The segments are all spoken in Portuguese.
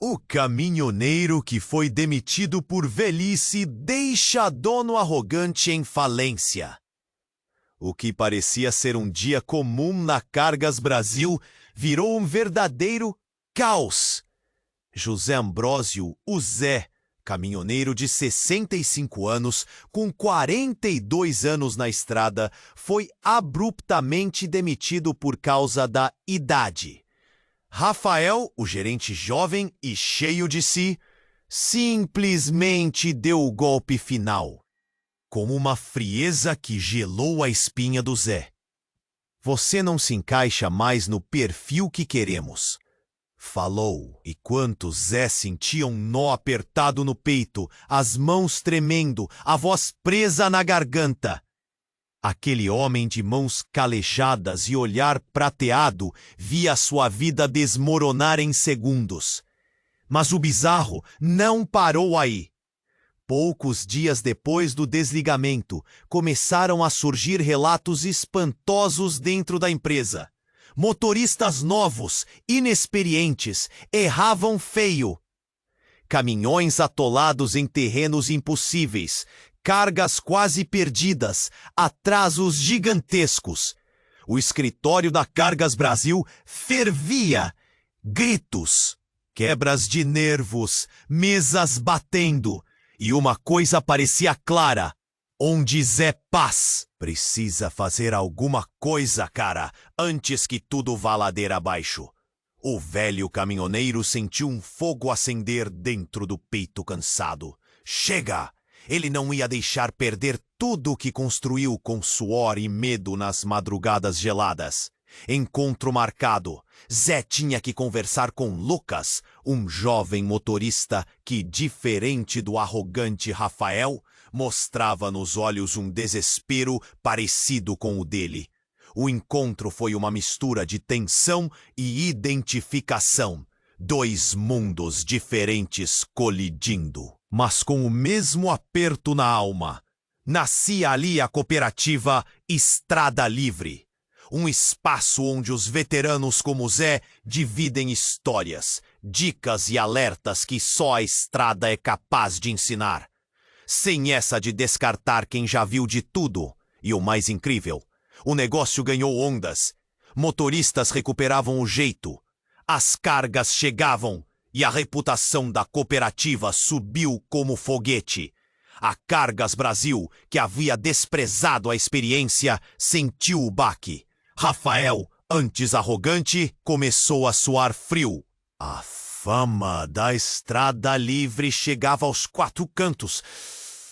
O caminhoneiro que foi demitido por velhice deixa dono arrogante em falência. O que parecia ser um dia comum na Cargas Brasil virou um verdadeiro caos. José Ambrósio, o Zé, caminhoneiro de 65 anos, com 42 anos na estrada, foi abruptamente demitido por causa da idade. Rafael, o gerente jovem e cheio de si, simplesmente deu o golpe final, com uma frieza que gelou a espinha do Zé. Você não se encaixa mais no perfil que queremos, falou, enquanto Zé sentia um nó apertado no peito, as mãos tremendo, a voz presa na garganta. Aquele homem de mãos calejadas e olhar prateado via sua vida desmoronar em segundos. Mas o bizarro não parou aí. Poucos dias depois do desligamento, começaram a surgir relatos espantosos dentro da empresa. Motoristas novos, inexperientes, erravam feio. Caminhões atolados em terrenos impossíveis, cargas quase perdidas, atrasos gigantescos. O escritório da Cargas Brasil fervia. Gritos, quebras de nervos, mesas batendo. E uma coisa parecia clara. Onde Zé Paz precisa fazer alguma coisa, cara, antes que tudo vá ladeira abaixo. O velho caminhoneiro sentiu um fogo acender dentro do peito cansado. Chega! Ele não ia deixar perder tudo o que construiu com suor e medo nas madrugadas geladas. Encontro marcado. Zé tinha que conversar com Lucas, um jovem motorista que, diferente do arrogante Rafael, mostrava nos olhos um desespero parecido com o dele. O encontro foi uma mistura de tensão e identificação. Dois mundos diferentes colidindo, mas com o mesmo aperto na alma. Nascia ali a cooperativa Estrada Livre. Um espaço onde os veteranos como Zé dividem histórias, dicas e alertas que só a estrada é capaz de ensinar. Sem essa de descartar quem já viu de tudo. E o mais incrível, o negócio ganhou ondas. Motoristas recuperavam o jeito. As cargas chegavam e a reputação da cooperativa subiu como foguete. A Cargas Brasil, que havia desprezado a experiência, sentiu o baque. Rafael, antes arrogante, começou a suar frio. A fama da Estrada Livre chegava aos quatro cantos,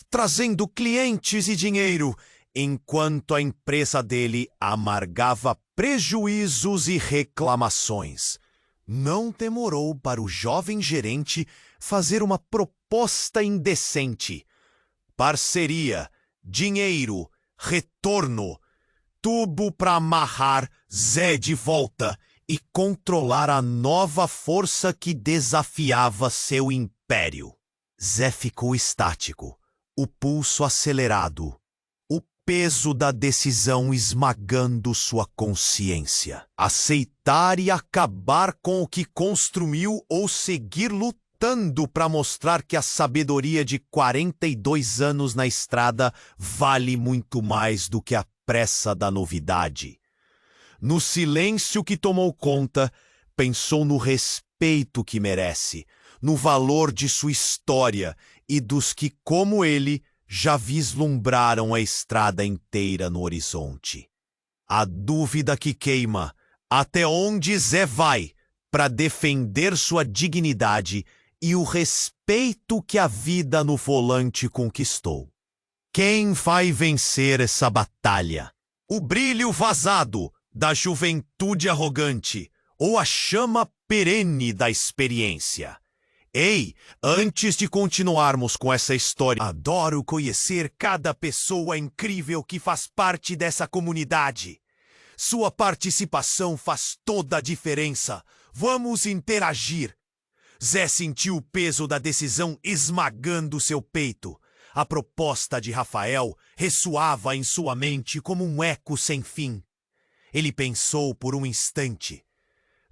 trazendo clientes e dinheiro, enquanto a empresa dele amargava prejuízos e reclamações. Não demorou para o jovem gerente fazer uma proposta indecente. Parceria, dinheiro, retorno, tubo para amarrar Zé de volta e controlar a nova força que desafiava seu império. Zé ficou estático, o pulso acelerado, o peso da decisão esmagando sua consciência. Aceitar e acabar com o que construiu ou seguir lutando para mostrar que a sabedoria de 42 anos na estrada vale muito mais do que a pressa da novidade. No silêncio que tomou conta, pensou no respeito que merece, no valor de sua história e dos que, como ele, já vislumbraram a estrada inteira no horizonte. A dúvida que queima, até onde Zé vai para defender sua dignidade e o respeito que a vida no volante conquistou. Quem vai vencer essa batalha? O brilho vazado da juventude arrogante ou a chama perene da experiência? Ei, antes de continuarmos com essa história, adoro conhecer cada pessoa incrível que faz parte dessa comunidade. Sua participação faz toda a diferença. Vamos interagir. Zé sentiu o peso da decisão esmagando seu peito. A proposta de Rafael ressoava em sua mente como um eco sem fim. Ele pensou por um instante.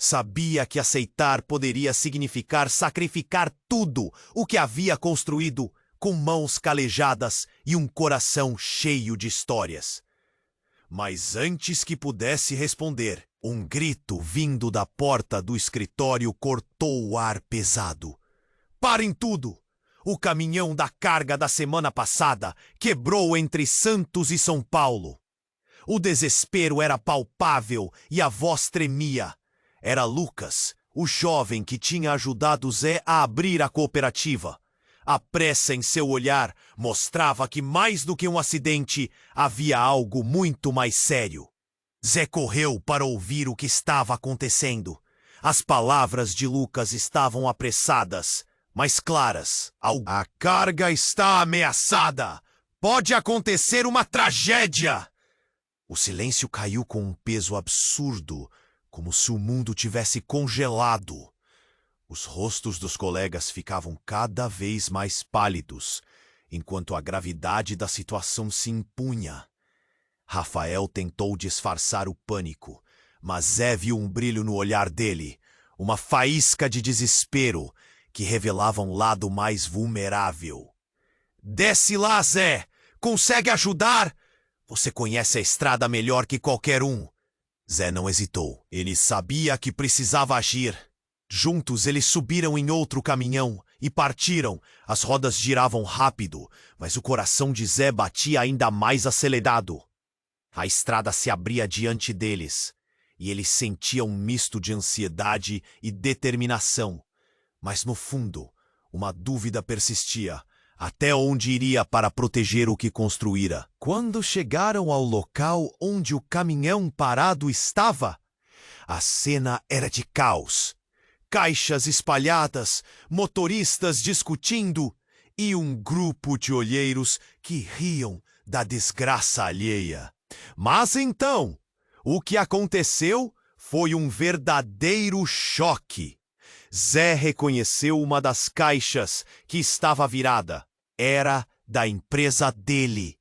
Sabia que aceitar poderia significar sacrificar tudo o que havia construído com mãos calejadas e um coração cheio de histórias. Mas antes que pudesse responder, um grito vindo da porta do escritório cortou o ar pesado. Parem tudo! O caminhão da carga da semana passada quebrou entre Santos e São Paulo. O desespero era palpável e a voz tremia. Era Lucas, o jovem que tinha ajudado Zé a abrir a cooperativa. A pressa em seu olhar mostrava que, mais do que um acidente, havia algo muito mais sério. Zé correu para ouvir o que estava acontecendo. As palavras de Lucas estavam apressadas, mas claras. A carga está ameaçada! Pode acontecer uma tragédia! O silêncio caiu com um peso absurdo, como se o mundo tivesse congelado. Os rostos dos colegas ficavam cada vez mais pálidos, enquanto a gravidade da situação se impunha. Rafael tentou disfarçar o pânico, mas Zé viu um brilho no olhar dele, uma faísca de desespero que revelava um lado mais vulnerável. Desce lá, Zé! Consegue ajudar? Você conhece a estrada melhor que qualquer um. Zé não hesitou. Ele sabia que precisava agir. Juntos eles subiram em outro caminhão e partiram. As rodas giravam rápido, mas o coração de Zé batia ainda mais acelerado. A estrada se abria diante deles, e ele sentia um misto de ansiedade e determinação. Mas no fundo, uma dúvida persistia. Até onde iria para proteger o que construíra? Quando chegaram ao local onde o caminhão parado estava, a cena era de caos. Caixas espalhadas, motoristas discutindo e um grupo de olheiros que riam da desgraça alheia. Mas então, o que aconteceu foi um verdadeiro choque. Zé reconheceu uma das caixas que estava virada. Era da empresa dele.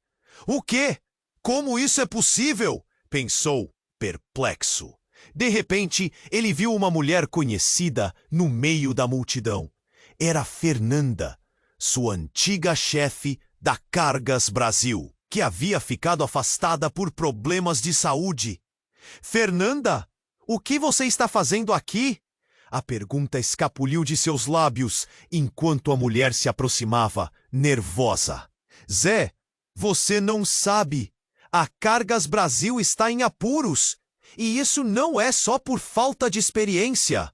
O quê? Como isso é possível? Pensou, perplexo. De repente, ele viu uma mulher conhecida no meio da multidão. Era Fernanda, sua antiga chefe da Cargas Brasil, que havia ficado afastada por problemas de saúde. Fernanda, o que você está fazendo aqui? A pergunta escapuliu de seus lábios enquanto a mulher se aproximava, nervosa. Zé, você não sabe. A Cargas Brasil está em apuros. E isso não é só por falta de experiência.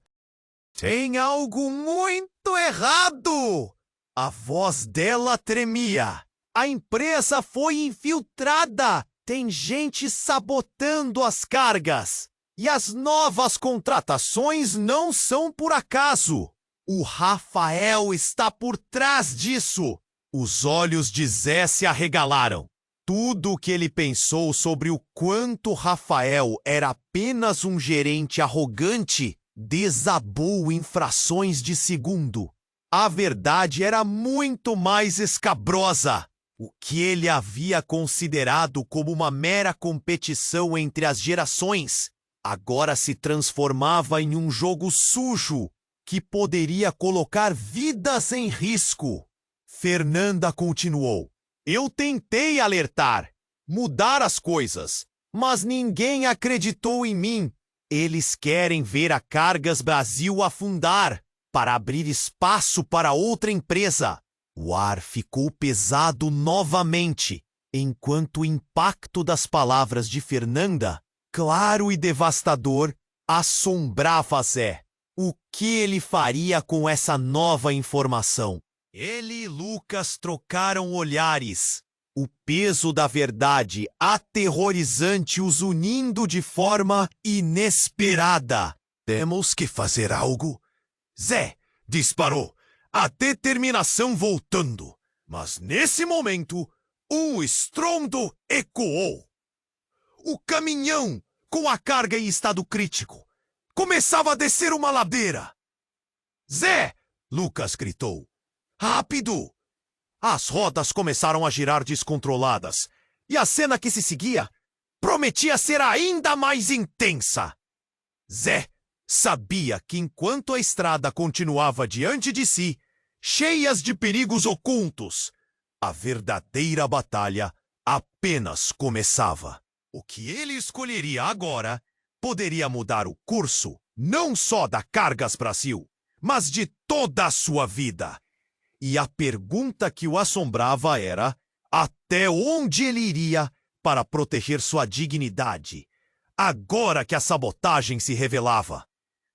Tem algo muito errado! A voz dela tremia. A empresa foi infiltrada. Tem gente sabotando as cargas. E as novas contratações não são por acaso. O Rafael está por trás disso. Os olhos de Zé se arregalaram. Tudo o que ele pensou sobre o quanto Rafael era apenas um gerente arrogante desabou em frações de segundo. A verdade era muito mais escabrosa. O que ele havia considerado como uma mera competição entre as gerações agora se transformava em um jogo sujo que poderia colocar vidas em risco. Fernanda continuou. Eu tentei alertar, mudar as coisas, mas ninguém acreditou em mim. Eles querem ver a Cargas Brasil afundar para abrir espaço para outra empresa. O ar ficou pesado novamente, enquanto o impacto das palavras de Fernanda, claro e devastador, assombrava Zé. O que ele faria com essa nova informação? Ele e Lucas trocaram olhares. O peso da verdade aterrorizante os unindo de forma inesperada. Temos que fazer algo. Zé disparou, a determinação voltando. Mas nesse momento, um estrondo ecoou. O caminhão, com a carga em estado crítico, começava a descer uma ladeira. Zé! Lucas gritou. Rápido! As rodas começaram a girar descontroladas, e a cena que se seguia prometia ser ainda mais intensa. Zé Sabia que enquanto a estrada continuava diante de si, cheias de perigos ocultos, a verdadeira batalha apenas começava. O que ele escolheria agora poderia mudar o curso não só da Cargas Brasil, mas de toda a sua vida. E a pergunta que o assombrava era: até onde ele iria para proteger sua dignidade, agora que a sabotagem se revelava?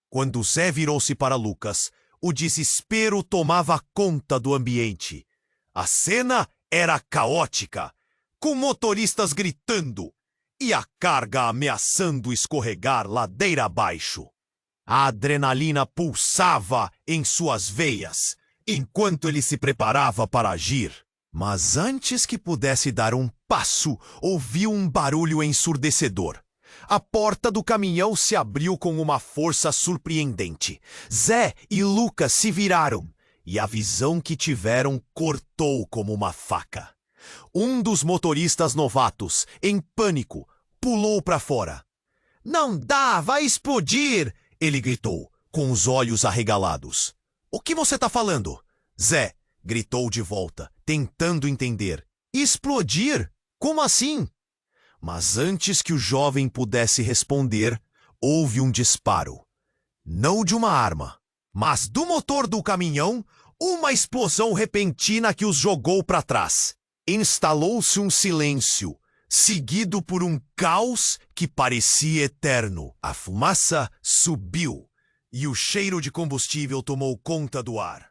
Quando Zé virou-se para Lucas, o desespero tomava conta do ambiente. A cena era caótica, com motoristas gritando e a carga ameaçando escorregar ladeira abaixo. A adrenalina pulsava em suas veias, enquanto ele se preparava para agir. Mas antes que pudesse dar um passo, ouviu um barulho ensurdecedor. A porta do caminhão se abriu com uma força surpreendente. Zé e Lucas se viraram, e a visão que tiveram cortou como uma faca. Um dos motoristas novatos, em pânico, pulou para fora. "Não dá, vai explodir!" ele gritou, com os olhos arregalados. "O que você está falando?" Zé gritou de volta, tentando entender. "Explodir? Como assim?" Mas antes que o jovem pudesse responder, houve um disparo. Não de uma arma, mas do motor do caminhão, uma explosão repentina que os jogou para trás. Instalou-se um silêncio, seguido por um caos que parecia eterno. A fumaça subiu e o cheiro de combustível tomou conta do ar.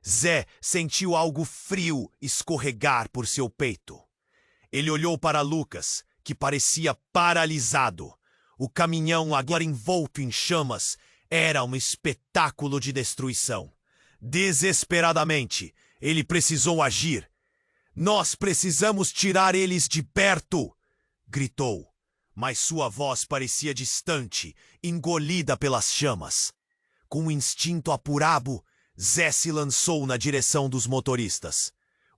Zé sentiu algo frio escorregar por seu peito. Ele olhou para Lucas, que parecia paralisado. O caminhão, agora envolto em chamas, era um espetáculo de destruição. Desesperadamente, ele precisou agir. "Nós precisamos tirar eles de perto!" gritou, mas sua voz parecia distante, engolida pelas chamas. Com um instinto apurado, Zé se lançou na direção dos motoristas.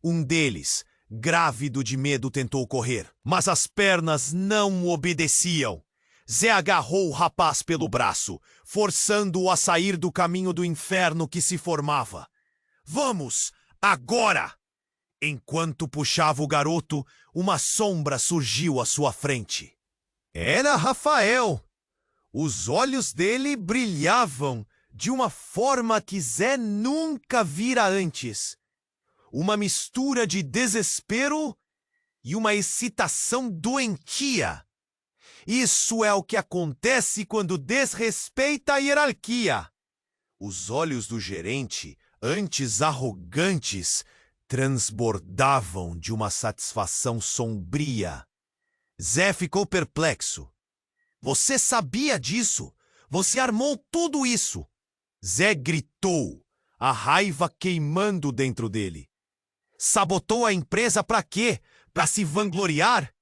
Um deles, grávido de medo, tentou correr, mas as pernas não obedeciam. Zé agarrou o rapaz pelo braço, forçando-o a sair do caminho do inferno que se formava. "Vamos, agora!" Enquanto puxava o garoto, uma sombra surgiu à sua frente. Era Rafael. Os olhos dele brilhavam de uma forma que Zé nunca vira antes. Uma mistura de desespero e uma excitação doentia. Isso é o que acontece quando desrespeita a hierarquia. Os olhos do gerente, antes arrogantes, transbordavam de uma satisfação sombria. Zé ficou perplexo. "Você sabia disso? Você armou tudo isso!" Zé gritou, a raiva queimando dentro dele. "Sabotou a empresa para quê? Para se vangloriar?"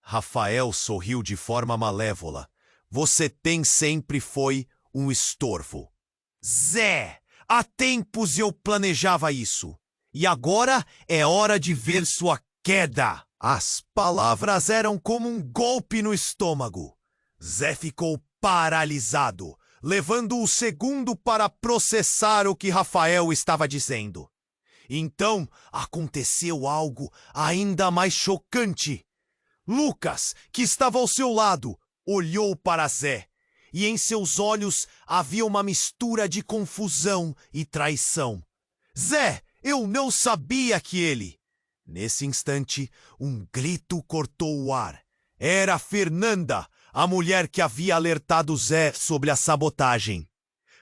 Rafael sorriu de forma malévola. "Você sempre foi um estorvo." "Zé, há tempos eu planejava isso. E agora é hora de ver sua queda." As palavras eram como um golpe no estômago. Zé ficou paralisado, levando um segundo para processar o que Rafael estava dizendo. Então aconteceu algo ainda mais chocante. Lucas, que estava ao seu lado, olhou para Zé, e em seus olhos havia uma mistura de confusão e traição. "Zé, eu não sabia que ele..." Nesse instante, um grito cortou o ar. Era Fernanda, a mulher que havia alertado Zé sobre a sabotagem.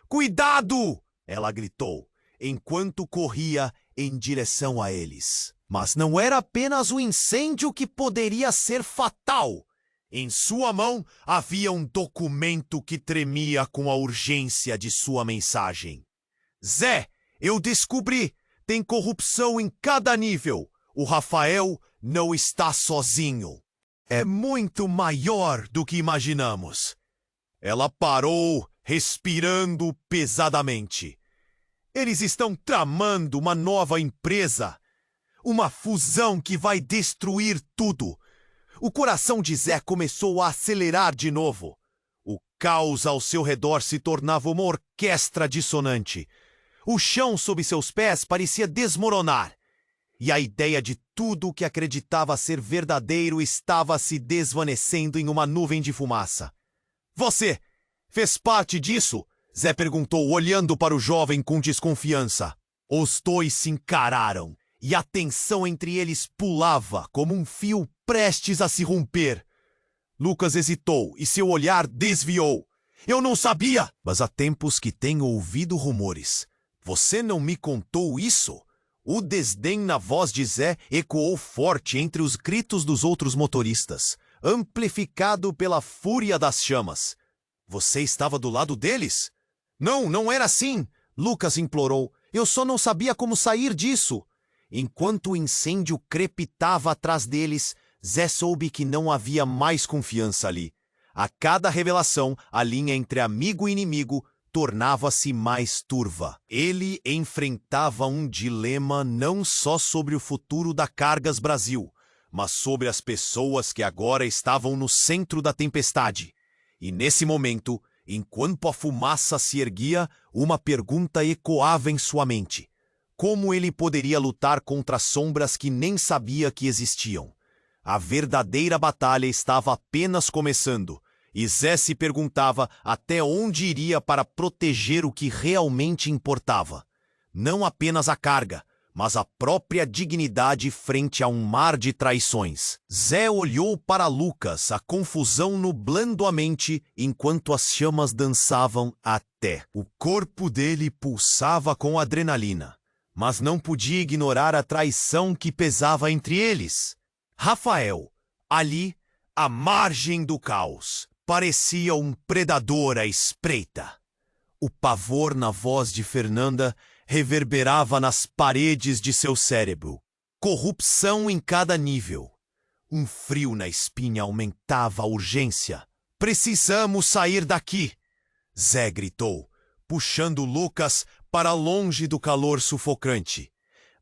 "Cuidado!" ela gritou, enquanto corria em direção a eles. Mas não era apenas o incêndio que poderia ser fatal. Em sua mão havia um documento que tremia com a urgência de sua mensagem. "Zé, eu descobri! Tem corrupção em cada nível. O Rafael não está sozinho. É muito maior do que imaginamos." Ela parou, respirando pesadamente. "Eles estão tramando uma nova empresa. Uma fusão que vai destruir tudo." O coração de Zé começou a acelerar de novo. O caos ao seu redor se tornava uma orquestra dissonante. O chão sob seus pés parecia desmoronar. E a ideia de tudo o que acreditava ser verdadeiro estava se desvanecendo em uma nuvem de fumaça. Você fez parte disso? Zé perguntou, olhando para o jovem com desconfiança. Os dois se encararam, e a tensão entre eles pulava como um fio prestes a se romper. Lucas hesitou e seu olhar desviou. Eu não sabia! Mas há tempos que tenho ouvido rumores. Você não me contou isso? O desdém na voz de Zé ecoou forte entre os gritos dos outros motoristas, amplificado pela fúria das chamas. Você estava do lado deles? Não, não era assim, Lucas implorou. Eu só não sabia como sair disso. Enquanto o incêndio crepitava atrás deles, Zé soube que não havia mais confiança ali. A cada revelação, a linha entre amigo e inimigo tornava-se mais turva. Ele enfrentava um dilema não só sobre o futuro da Cargas Brasil, mas sobre as pessoas que agora estavam no centro da tempestade. E nesse momento, enquanto a fumaça se erguia, uma pergunta ecoava em sua mente. Como ele poderia lutar contra sombras que nem sabia que existiam? A verdadeira batalha estava apenas começando, e Zé se perguntava até onde iria para proteger o que realmente importava. Não apenas a carga, mas a própria dignidade frente a um mar de traições. Zé olhou para Lucas, a confusão nublando a mente, enquanto as chamas dançavam até. O corpo dele pulsava com adrenalina, mas não podia ignorar a traição que pesava entre eles. Rafael, ali, à margem do caos, parecia um predador à espreita. O pavor na voz de Fernanda reverberava nas paredes de seu cérebro. Corrupção em cada nível. Um frio na espinha aumentava a urgência. Precisamos sair daqui! Zé gritou, puxando Lucas para longe do calor sufocante.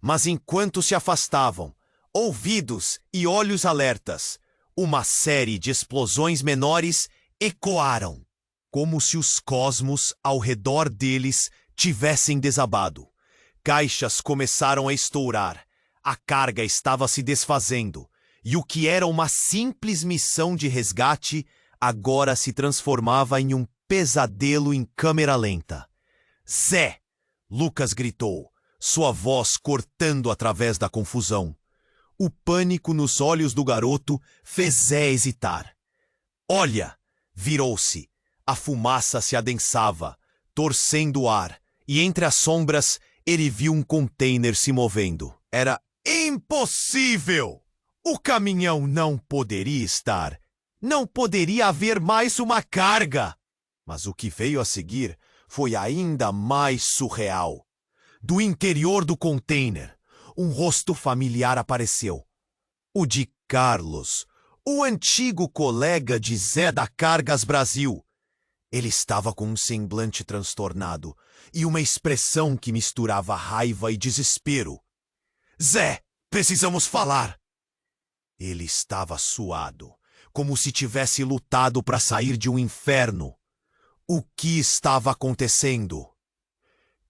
Mas enquanto se afastavam, ouvidos e olhos alertas, uma série de explosões menores ecoaram, como se os cosmos ao redor deles tivessem desabado. Caixas começaram a estourar, a carga estava se desfazendo, e o que era uma simples missão de resgate agora se transformava em um pesadelo em câmera lenta. Zé! Lucas gritou, sua voz cortando através da confusão. O pânico nos olhos do garoto fez Zé hesitar. Olha! Virou-se. A fumaça se adensava, torcendo o ar, e entre as sombras ele viu um container se movendo. Era impossível! O caminhão não poderia estar. Não poderia haver mais uma carga! Mas o que veio a seguir foi ainda mais surreal. Do interior do container, um rosto familiar apareceu. O de Carlos, o antigo colega de Zé da Cargas Brasil. Ele estava com um semblante transtornado e uma expressão que misturava raiva e desespero. Zé, precisamos falar! Ele estava suado, como se tivesse lutado para sair de um inferno. O que estava acontecendo?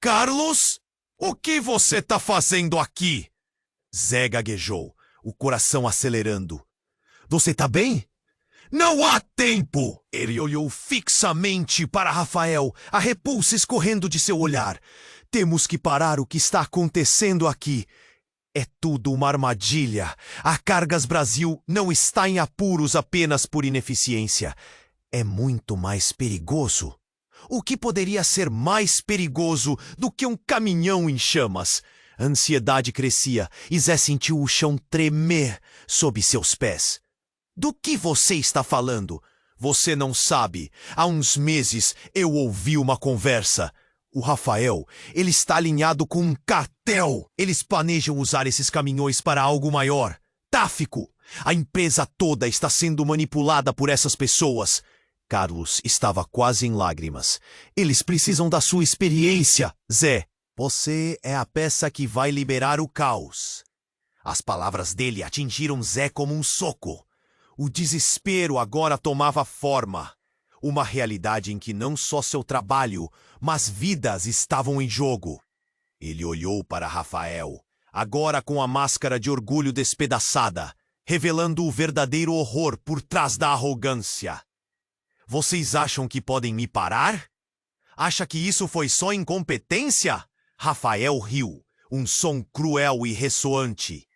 Carlos? O que você está fazendo aqui? Zé gaguejou, o coração acelerando. Você tá bem? Não há tempo! Ele olhou fixamente para Rafael, a repulsa escorrendo de seu olhar. Temos que parar o que está acontecendo aqui. É tudo uma armadilha. A Cargas Brasil não está em apuros apenas por ineficiência. É muito mais perigoso. O que poderia ser mais perigoso do que um caminhão em chamas? A ansiedade crescia e Zé sentiu o chão tremer sob seus pés. Do que você está falando? Você não sabe. Há uns meses eu ouvi uma conversa. O Rafael, ele está alinhado com um cartel. Eles planejam usar esses caminhões para algo maior. Tráfico. A empresa toda está sendo manipulada por essas pessoas. Carlos estava quase em lágrimas. Eles precisam da sua experiência, Zé. Você é a peça que vai liberar o caos. As palavras dele atingiram Zé como um soco. O desespero agora tomava forma. Uma realidade em que não só seu trabalho, mas vidas estavam em jogo. Ele olhou para Rafael, agora com a máscara de orgulho despedaçada, revelando o verdadeiro horror por trás da arrogância. Vocês acham que podem me parar? Acha que isso foi só incompetência? Rafael riu, um som cruel e ressoante.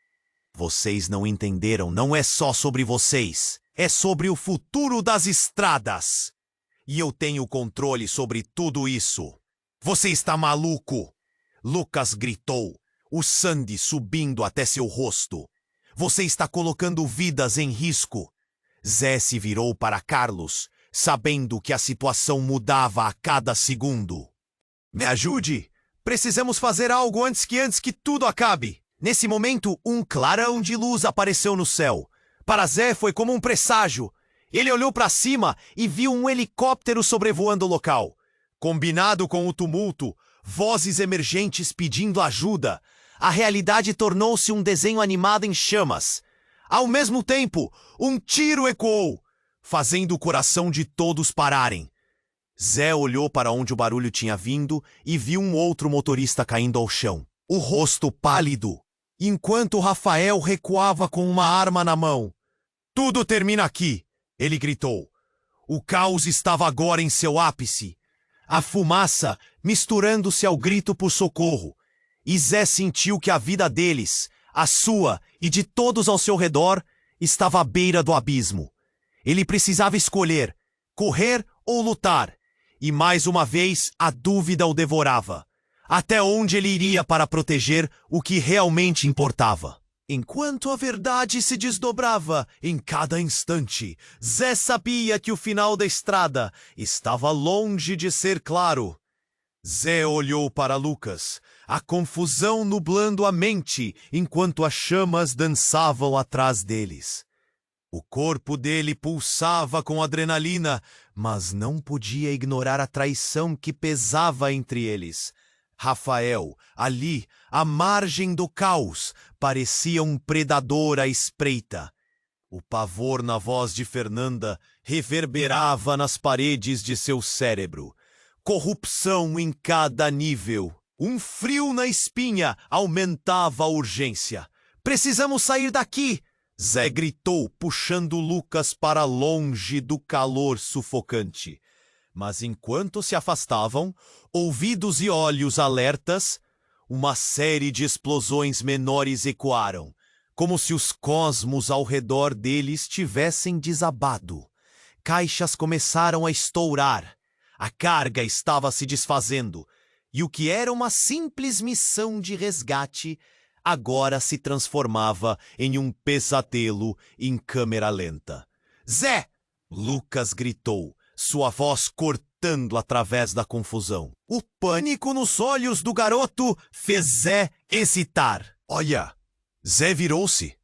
Vocês não entenderam, não é só sobre vocês, é sobre o futuro das estradas. E eu tenho controle sobre tudo isso. Você está maluco? Lucas gritou, o sangue subindo até seu rosto. Você está colocando vidas em risco. Zé se virou para Carlos, sabendo que a situação mudava a cada segundo. Me ajude! Precisamos fazer algo antes que tudo acabe. Nesse momento, um clarão de luz apareceu no céu. Para Zé foi como um presságio. Ele olhou para cima e viu um helicóptero sobrevoando o local. Combinado com o tumulto, vozes emergentes pedindo ajuda, a realidade tornou-se um desenho animado em chamas. Ao mesmo tempo, um tiro ecoou, fazendo o coração de todos pararem. Zé olhou para onde o barulho tinha vindo e viu um outro motorista caindo ao chão, o rosto pálido, enquanto Rafael recuava com uma arma na mão. Tudo termina aqui, ele gritou. O caos estava agora em seu ápice. A fumaça misturando-se ao grito por socorro. E Zé sentiu que a vida deles, a sua e de todos ao seu redor, estava à beira do abismo. Ele precisava escolher, correr ou lutar. E mais uma vez a dúvida o devorava. Até onde ele iria para proteger o que realmente importava? Enquanto a verdade se desdobrava em cada instante, Zé sabia que o final da estrada estava longe de ser claro. Zé olhou para Lucas, a confusão nublando a mente enquanto as chamas dançavam atrás deles. O corpo dele pulsava com adrenalina, mas não podia ignorar a traição que pesava entre eles. Rafael, ali, à margem do caos, parecia um predador à espreita. O pavor na voz de Fernanda reverberava nas paredes de seu cérebro. Corrupção em cada nível. Um frio na espinha aumentava a urgência. Precisamos sair daqui! Zé gritou, puxando Lucas para longe do calor sufocante. Mas enquanto se afastavam, ouvidos e olhos alertas, uma série de explosões menores ecoaram, como se os cosmos ao redor deles tivessem desabado. Caixas começaram a estourar. A carga estava se desfazendo, e o que era uma simples missão de resgate agora se transformava em um pesadelo em câmera lenta. Zé! Lucas gritou, sua voz cortando através da confusão. O pânico nos olhos do garoto fez Zé hesitar. Olha! Zé virou-se.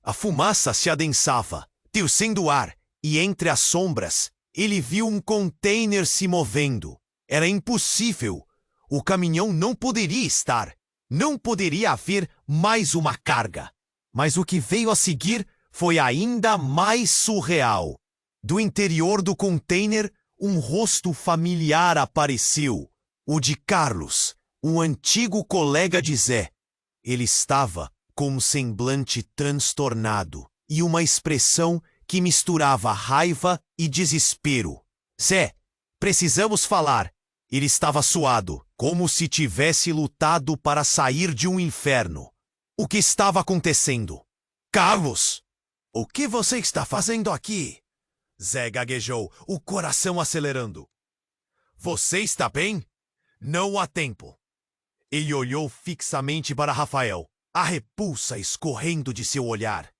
A fumaça se adensava, tercendo o ar, e entre as sombras, ele viu um container se movendo. Era impossível. O caminhão não poderia estar. Não poderia haver mais uma carga. Mas o que veio a seguir foi ainda mais surreal. Do interior do container, um rosto familiar apareceu. O de Carlos, um antigo colega de Zé. Ele estava com um semblante transtornado e uma expressão que misturava raiva e desespero. Zé, precisamos falar. Ele estava suado, como se tivesse lutado para sair de um inferno. O que estava acontecendo? Carlos! O que você está fazendo aqui? Zé gaguejou, o coração acelerando. Você está bem? Não há tempo. Ele olhou fixamente para Rafael, a repulsa escorrendo de seu olhar.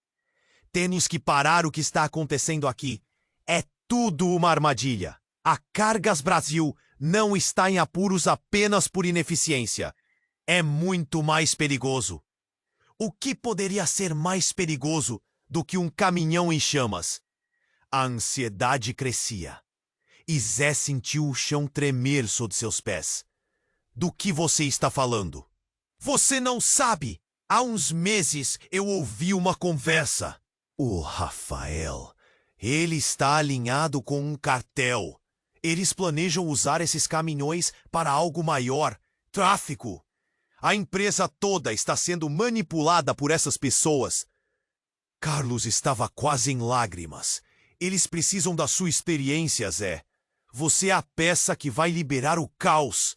Temos que parar o que está acontecendo aqui. É tudo uma armadilha. A Cargas Brasil não está em apuros apenas por ineficiência. É muito mais perigoso. O que poderia ser mais perigoso do que um caminhão em chamas? A ansiedade crescia. E Zé sentiu o chão tremer sob seus pés. Do que você está falando? Você não sabe! Há uns meses eu ouvi uma conversa. O Rafael, ele está alinhado com um cartel. Eles planejam usar esses caminhões para algo maior, tráfico. A empresa toda está sendo manipulada por essas pessoas. Carlos estava quase em lágrimas. Eles precisam da sua experiência, Zé. Você é a peça que vai liberar o caos.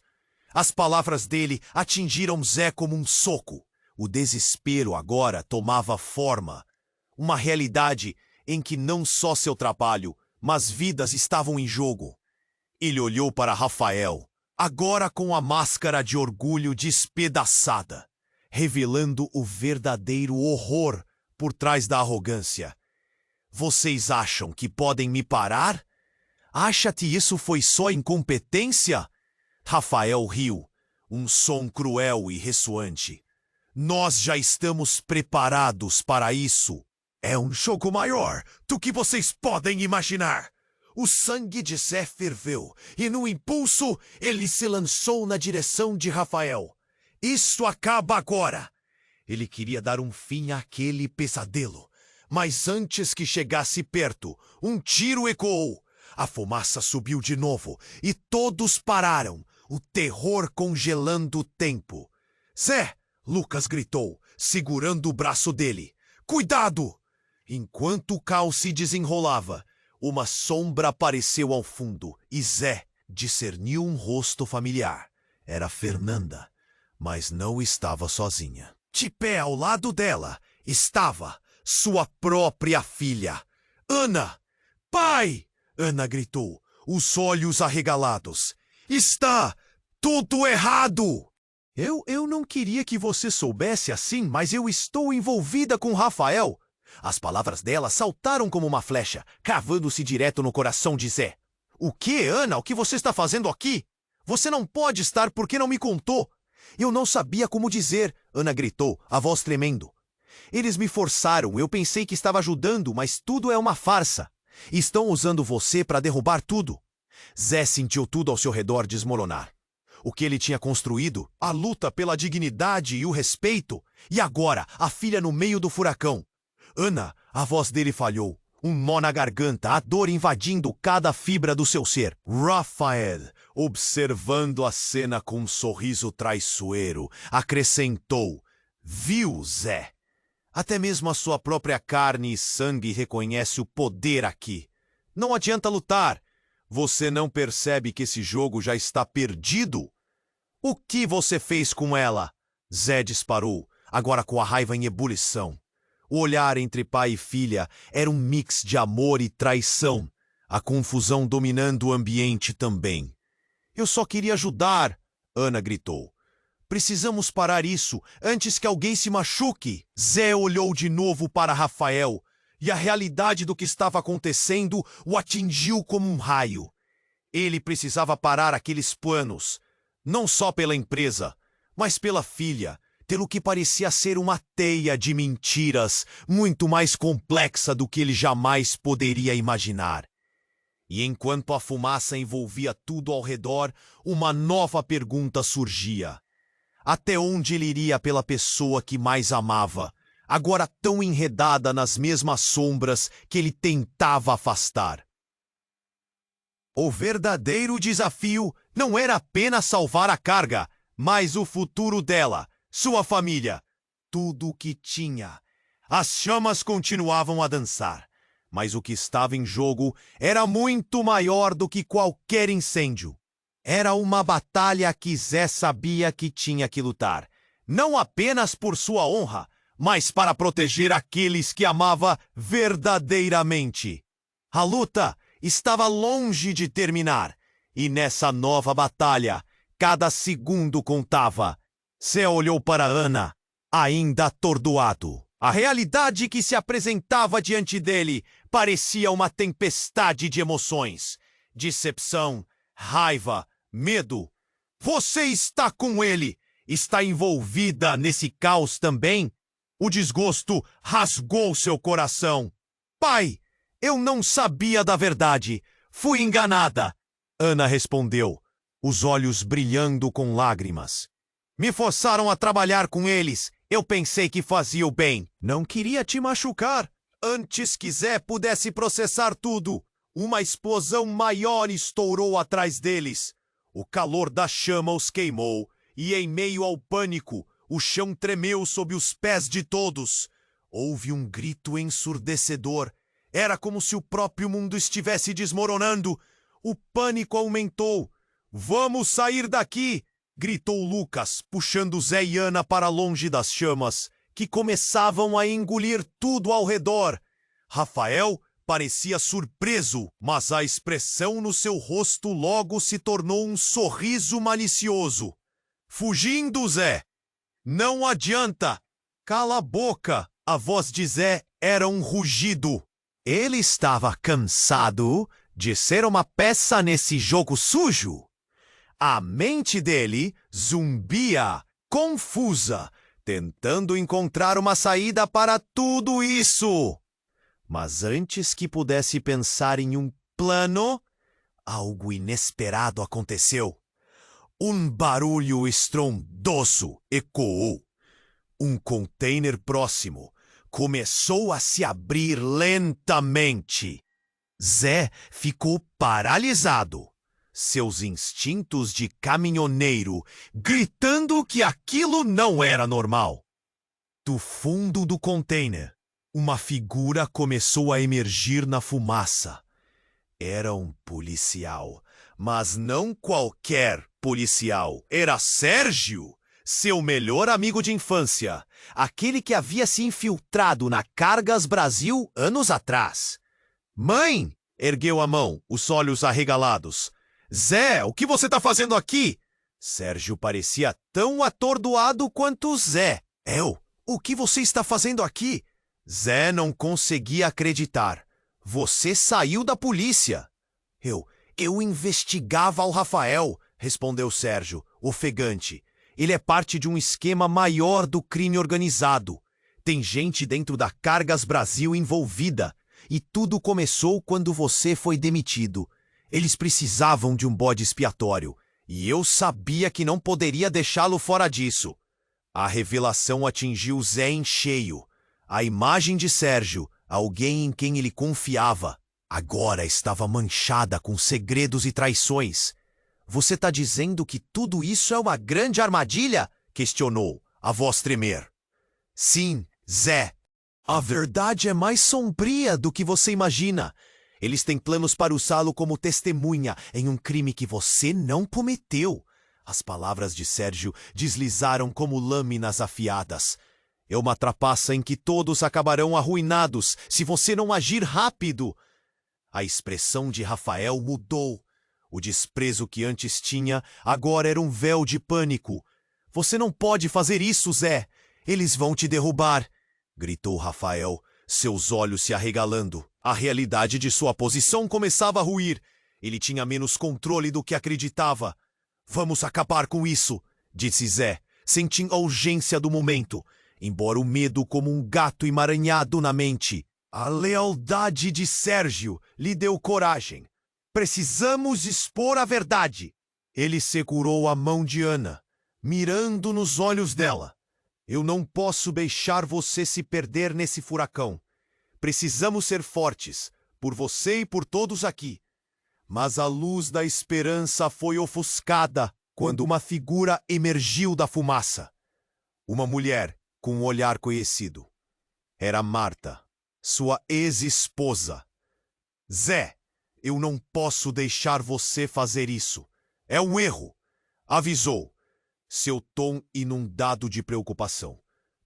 As palavras dele atingiram Zé como um soco. O desespero agora tomava forma. Uma realidade em que não só seu trabalho, mas vidas estavam em jogo. Ele olhou para Rafael, agora com a máscara de orgulho despedaçada, revelando o verdadeiro horror por trás da arrogância. Vocês acham que podem me parar? Acha que isso foi só incompetência? Rafael riu, um som cruel e ressoante. Nós já estamos preparados para isso. É um jogo maior do que vocês podem imaginar. O sangue de Zé ferveu e, no impulso, ele se lançou na direção de Rafael. Isso acaba agora. Ele queria dar um fim àquele pesadelo. Mas antes que chegasse perto, um tiro ecoou. A fumaça subiu de novo e todos pararam, o terror congelando o tempo. Zé! Lucas gritou, segurando o braço dele. Cuidado! Enquanto o caos se desenrolava, uma sombra apareceu ao fundo e Zé discerniu um rosto familiar. Era Fernanda, mas não estava sozinha. De pé ao lado dela estava sua própria filha, Ana. Pai! Ana gritou, os olhos arregalados. Está tudo errado! Eu não queria que você soubesse assim, mas eu estou envolvida com Rafael. As palavras dela saltaram como uma flecha, cravando-se direto no coração de Zé. O que, Ana? O que você está fazendo aqui? Você não pode estar porque não me contou. Eu não sabia como dizer, Ana gritou, a voz tremendo. Eles me forçaram, eu pensei que estava ajudando, mas tudo é uma farsa. Estão usando você para derrubar tudo. Zé sentiu tudo ao seu redor desmoronar. O que ele tinha construído, a luta pela dignidade e o respeito, e agora a filha no meio do furacão. Ana, a voz dele falhou, um nó na garganta, a dor invadindo cada fibra do seu ser. Rafael, observando a cena com um sorriso traiçoeiro, acrescentou, viu, Zé? Até mesmo a sua própria carne e sangue reconhece o poder aqui. Não adianta lutar. Você não percebe que esse jogo já está perdido? O que você fez com ela? Zé disparou, agora com a raiva em ebulição. O olhar entre pai e filha era um mix de amor e traição, a confusão dominando o ambiente também. Eu só queria ajudar, Ana gritou. Precisamos parar isso antes que alguém se machuque. Zé olhou de novo para Rafael e a realidade do que estava acontecendo o atingiu como um raio. Ele precisava parar aqueles planos, não só pela empresa, mas pela filha, pelo que parecia ser uma teia de mentiras muito mais complexa do que ele jamais poderia imaginar. E enquanto a fumaça envolvia tudo ao redor, uma nova pergunta surgia. Até onde ele iria pela pessoa que mais amava, agora tão enredada nas mesmas sombras que ele tentava afastar? O verdadeiro desafio não era apenas salvar a carga, mas o futuro dela, sua família, tudo o que tinha. As chamas continuavam a dançar, mas o que estava em jogo era muito maior do que qualquer incêndio. Era uma batalha que Zé sabia que tinha que lutar, não apenas por sua honra, mas para proteger aqueles que amava verdadeiramente. A luta estava longe de terminar, e nessa nova batalha, cada segundo contava. Zé olhou para Ana, ainda atordoado. A realidade que se apresentava diante dele parecia uma tempestade de emoções. Decepção, raiva, medo. Você está com ele. Está envolvida nesse caos também? O desgosto rasgou seu coração. Pai, eu não sabia da verdade. Fui enganada. Ana respondeu, os olhos brilhando com lágrimas. Me forçaram a trabalhar com eles. Eu pensei que fazia o bem. Não queria te machucar. Antes que Zé pudesse processar tudo, Uma explosão maior estourou atrás deles. O calor da chama os queimou, e em meio ao pânico, o chão tremeu sob os pés de todos. Houve um grito ensurdecedor. Era como se o próprio mundo estivesse desmoronando. O pânico aumentou. "Vamos sair daqui!" gritou Lucas, puxando Zé e Ana para longe das chamas, que começavam a engolir tudo ao redor. Rafael parecia surpreso, mas a expressão no seu rosto logo se tornou um sorriso malicioso. "Fugindo, Zé! Não adianta! Cala a boca!" A voz de Zé era um rugido. Ele estava cansado de ser uma peça nesse jogo sujo. A mente dele zumbia, confusa, tentando encontrar uma saída para tudo isso. Mas antes que pudesse pensar em um plano, algo inesperado aconteceu. Um barulho estrondoso ecoou. Um container próximo começou a se abrir lentamente. Zé ficou paralisado, seus instintos de caminhoneiro gritando que aquilo não era normal. Do fundo do container, uma figura começou a emergir na fumaça. Era um policial, mas não qualquer policial. Era Sérgio, seu melhor amigo de infância, aquele que havia se infiltrado na Cargas Brasil anos atrás. "Mãe!" ergueu a mão, os olhos arregalados. "Zé, o que você está fazendo aqui?" Sérgio parecia tão atordoado quanto Zé. O que você está fazendo aqui?" Zé não conseguia acreditar. "Você saiu da polícia." Eu investigava o Rafael", respondeu Sérgio, ofegante. "Ele é parte de um esquema maior do crime organizado. Tem gente dentro da Cargas Brasil envolvida. E tudo começou quando você foi demitido. Eles precisavam de um bode expiatório. E eu sabia que não poderia deixá-lo fora disso." A revelação atingiu Zé em cheio. A imagem de Sérgio, alguém em quem ele confiava, agora estava manchada com segredos e traições. "Você está dizendo que tudo isso é uma grande armadilha?" questionou, a voz tremer. "Sim, Zé. A verdade é mais sombria do que você imagina. Eles têm planos para usá-lo como testemunha em um crime que você não cometeu." As palavras de Sérgio deslizaram como lâminas afiadas. "É uma trapaça em que todos acabarão arruinados se você não agir rápido." A expressão de Rafael mudou. O desprezo que antes tinha agora era um véu de pânico. "Você não pode fazer isso, Zé. Eles vão te derrubar", gritou Rafael, seus olhos se arregalando. A realidade de sua posição começava a ruir. Ele tinha menos controle do que acreditava. "Vamos acabar com isso", disse Zé, sentindo a urgência do momento, embora o medo como um gato emaranhado na mente. A lealdade de Sérgio lhe deu coragem. "Precisamos expor a verdade." Ele segurou a mão de Ana, mirando nos olhos dela. "Eu não posso deixar você se perder nesse furacão. Precisamos ser fortes, por você e por todos aqui." Mas a luz da esperança foi ofuscada quando uma figura emergiu da fumaça. Uma mulher com um olhar conhecido. Era Marta, sua ex-esposa. "Zé, eu não posso deixar você fazer isso. É um erro", avisou, seu tom inundado de preocupação.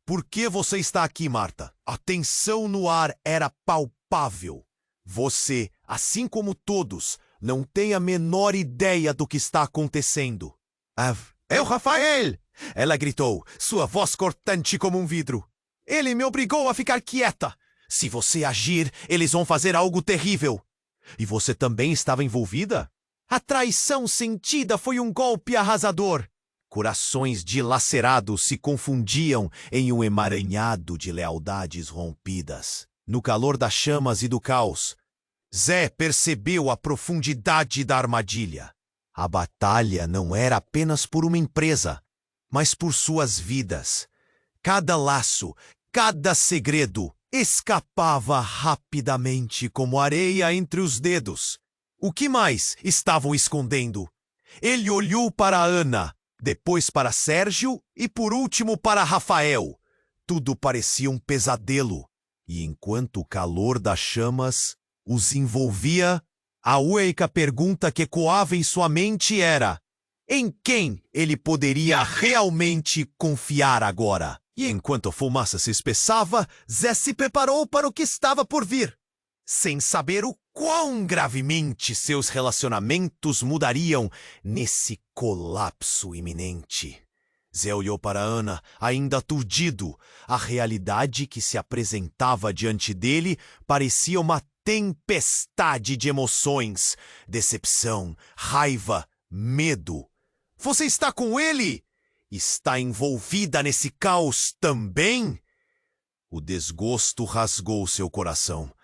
"Por que você está aqui, Marta?" A tensão no ar era palpável. "Você, assim como todos, não tem a menor ideia do que está acontecendo." É o Rafael!" ela gritou, sua voz cortante como um vidro. "Ele me obrigou a ficar quieta. Se você agir, eles vão fazer algo terrível." "E você também estava envolvida?" "A traição sentida foi um golpe arrasador." Corações dilacerados se confundiam em um emaranhado de lealdades rompidas. No calor das chamas e do caos, Zé percebeu a profundidade da armadilha. A batalha não era apenas por uma empresa, mas por suas vidas. Cada laço, cada segredo escapava rapidamente como areia entre os dedos. O que mais estavam escondendo? Ele olhou para Ana, depois para Sérgio e por último para Rafael. Tudo parecia um pesadelo, e enquanto o calor das chamas os envolvia, a única pergunta que ecoava em sua mente era: em quem ele poderia realmente confiar agora? E enquanto a fumaça se espessava, Zé se preparou para o que estava por vir. Sem saber o quão gravemente seus relacionamentos mudariam nesse colapso iminente. Zé olhou para Ana, ainda aturdido. A realidade que se apresentava diante dele parecia uma tempestade de emoções: decepção, raiva, medo. Você está com ele? Está envolvida nesse caos também? O desgosto rasgou seu coração.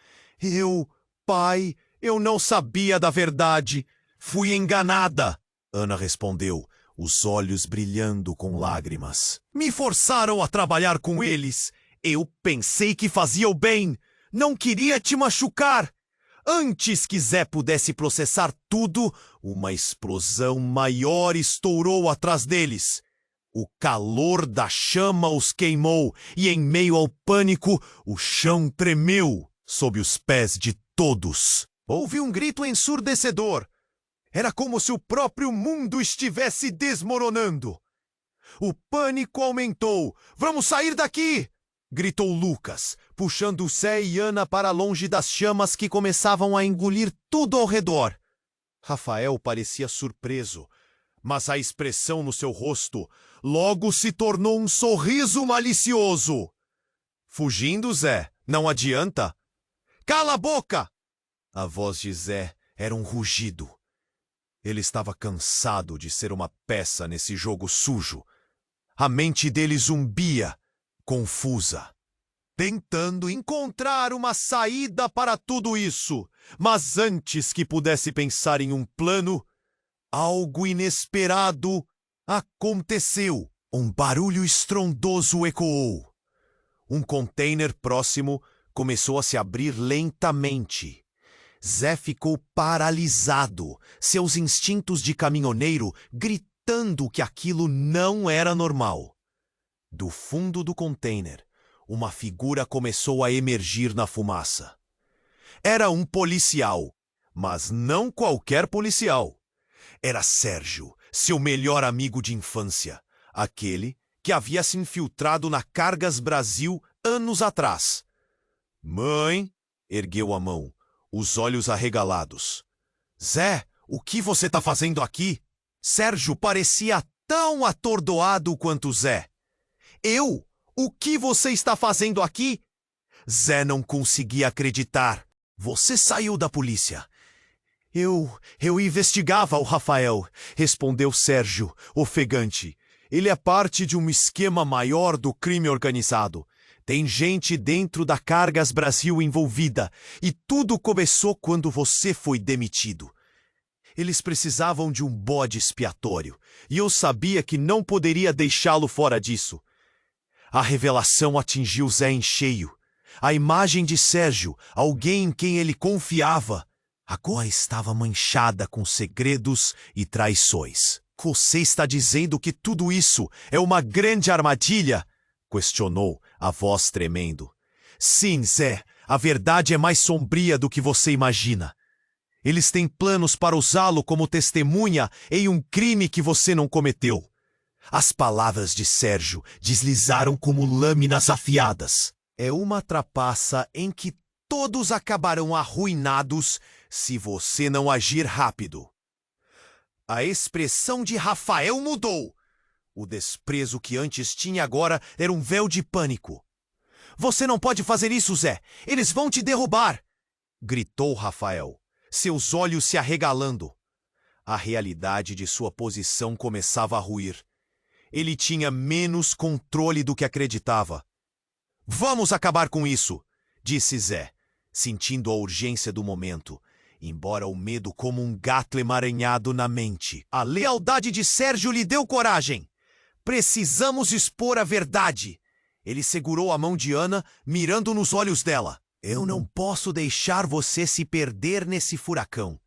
Pai, eu não sabia da verdade. Fui enganada, Ana respondeu, os olhos brilhando com lágrimas. Me forçaram a trabalhar com eles. Eu pensei que fazia o bem. Não queria te machucar. Antes que Zé pudesse processar tudo, uma explosão maior estourou atrás deles. O calor da chama os queimou e, em meio ao pânico, o chão tremeu sob os pés de todos. Houve um grito ensurdecedor. Era como se o próprio mundo estivesse desmoronando. O pânico aumentou. Vamos sair daqui! Gritou Lucas, puxando Zé e Ana para longe das chamas que começavam a engolir tudo ao redor. Rafael parecia surpreso, mas a expressão no seu rosto logo se tornou um sorriso malicioso. Fugindo, Zé, não adianta. Cala a boca! A voz de Zé era um rugido. Ele estava cansado de ser uma peça nesse jogo sujo. A mente dele zumbia, confusa, tentando encontrar uma saída para tudo isso. Mas antes que pudesse pensar em um plano, algo inesperado aconteceu. Um barulho estrondoso ecoou. Um container próximo começou a se abrir lentamente. Zé ficou paralisado, seus instintos de caminhoneiro gritando que aquilo não era normal. Do fundo do container, uma figura começou a emergir na fumaça. Era um policial, mas não qualquer policial. Era Sérgio, seu melhor amigo de infância, aquele que havia se infiltrado na Cargas Brasil anos atrás. Mãe, ergueu a mão, os olhos arregalados. Zé, o que você está fazendo aqui? Sérgio parecia tão atordoado quanto Zé. Eu? O que você está fazendo aqui? Zé não conseguia acreditar. Você saiu da polícia. Eu investigava o Rafael, respondeu Sérgio, ofegante. Ele é parte de um esquema maior do crime organizado. Tem gente dentro da Cargas Brasil envolvida, e tudo começou quando você foi demitido. Eles precisavam de um bode expiatório, e eu sabia que não poderia deixá-lo fora disso. A revelação atingiu Zé em cheio. A imagem de Sérgio, alguém em quem ele confiava, agora estava manchada com segredos e traições. Você está dizendo que tudo isso é uma grande armadilha? Questionou, a voz tremendo. Sim, Zé, a verdade é mais sombria do que você imagina. Eles têm planos para usá-lo como testemunha em um crime que você não cometeu. As palavras de Sérgio deslizaram como lâminas afiadas. É uma trapaça em que todos acabarão arruinados se você não agir rápido. A expressão de Rafael mudou. O desprezo que antes tinha agora era um véu de pânico. Você não pode fazer isso, Zé. Eles vão te derrubar! Gritou Rafael, seus olhos se arregalando. A realidade de sua posição começava a ruir. Ele tinha menos controle do que acreditava. Vamos acabar com isso, disse Zé, sentindo a urgência do momento, embora o medo como um gato emaranhado na mente. A lealdade de Sérgio lhe deu coragem. Precisamos expor a verdade. Ele segurou a mão de Ana, mirando nos olhos dela. Eu não posso deixar você se perder nesse furacão.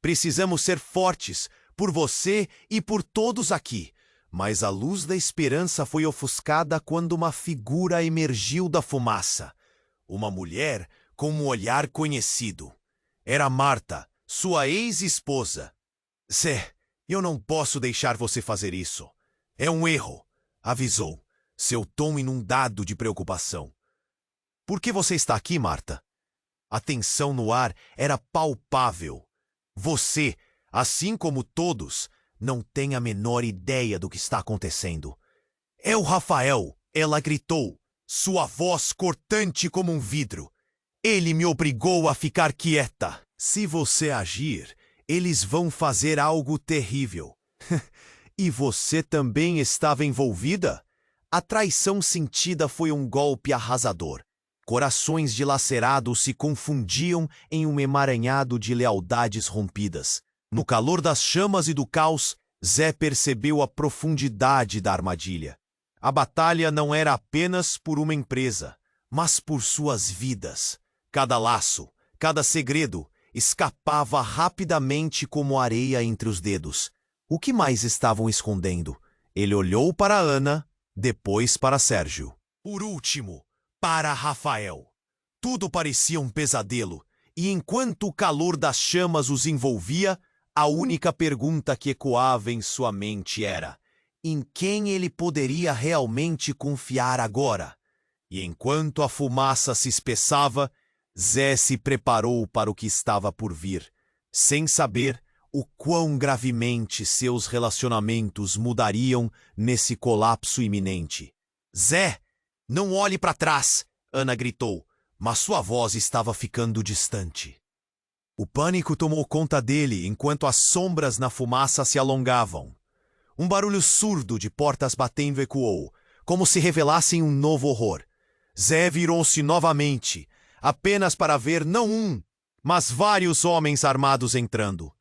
Precisamos ser fortes, por você e por todos aqui. Mas a luz da esperança foi ofuscada quando uma figura emergiu da fumaça. Uma mulher com um olhar conhecido. Era Marta, sua ex-esposa. Zé, eu não posso deixar você fazer isso. É um erro, avisou, seu tom inundado de preocupação. Por que você está aqui, Marta? A tensão no ar era palpável. Você, assim como todos, não tem a menor ideia do que está acontecendo. É o Rafael, ela gritou, sua voz cortante como um vidro. Ele me obrigou a ficar quieta. Se você agir, eles vão fazer algo terrível. E você também estava envolvida? A traição sentida foi um golpe arrasador. Corações dilacerados se confundiam em um emaranhado de lealdades rompidas. No calor das chamas e do caos, Zé percebeu a profundidade da armadilha. A batalha não era apenas por uma empresa, mas por suas vidas. Cada laço, cada segredo, escapava rapidamente como areia entre os dedos. O que mais estavam escondendo? Ele olhou para Ana, depois para Sérgio. Por último, para Rafael. Tudo parecia um pesadelo, e enquanto o calor das chamas os envolvia, a única pergunta que ecoava em sua mente era: em quem ele poderia realmente confiar agora? E enquanto a fumaça se espessava, Zé se preparou para o que estava por vir, sem saber o quão gravemente seus relacionamentos mudariam nesse colapso iminente. Zé, não olhe para trás, Ana gritou, mas sua voz estava ficando distante. O pânico tomou conta dele enquanto as sombras na fumaça se alongavam. Um barulho surdo de portas batendo ecoou, como se revelassem um novo horror. Zé virou-se novamente, apenas para ver não um, mas vários homens armados entrando.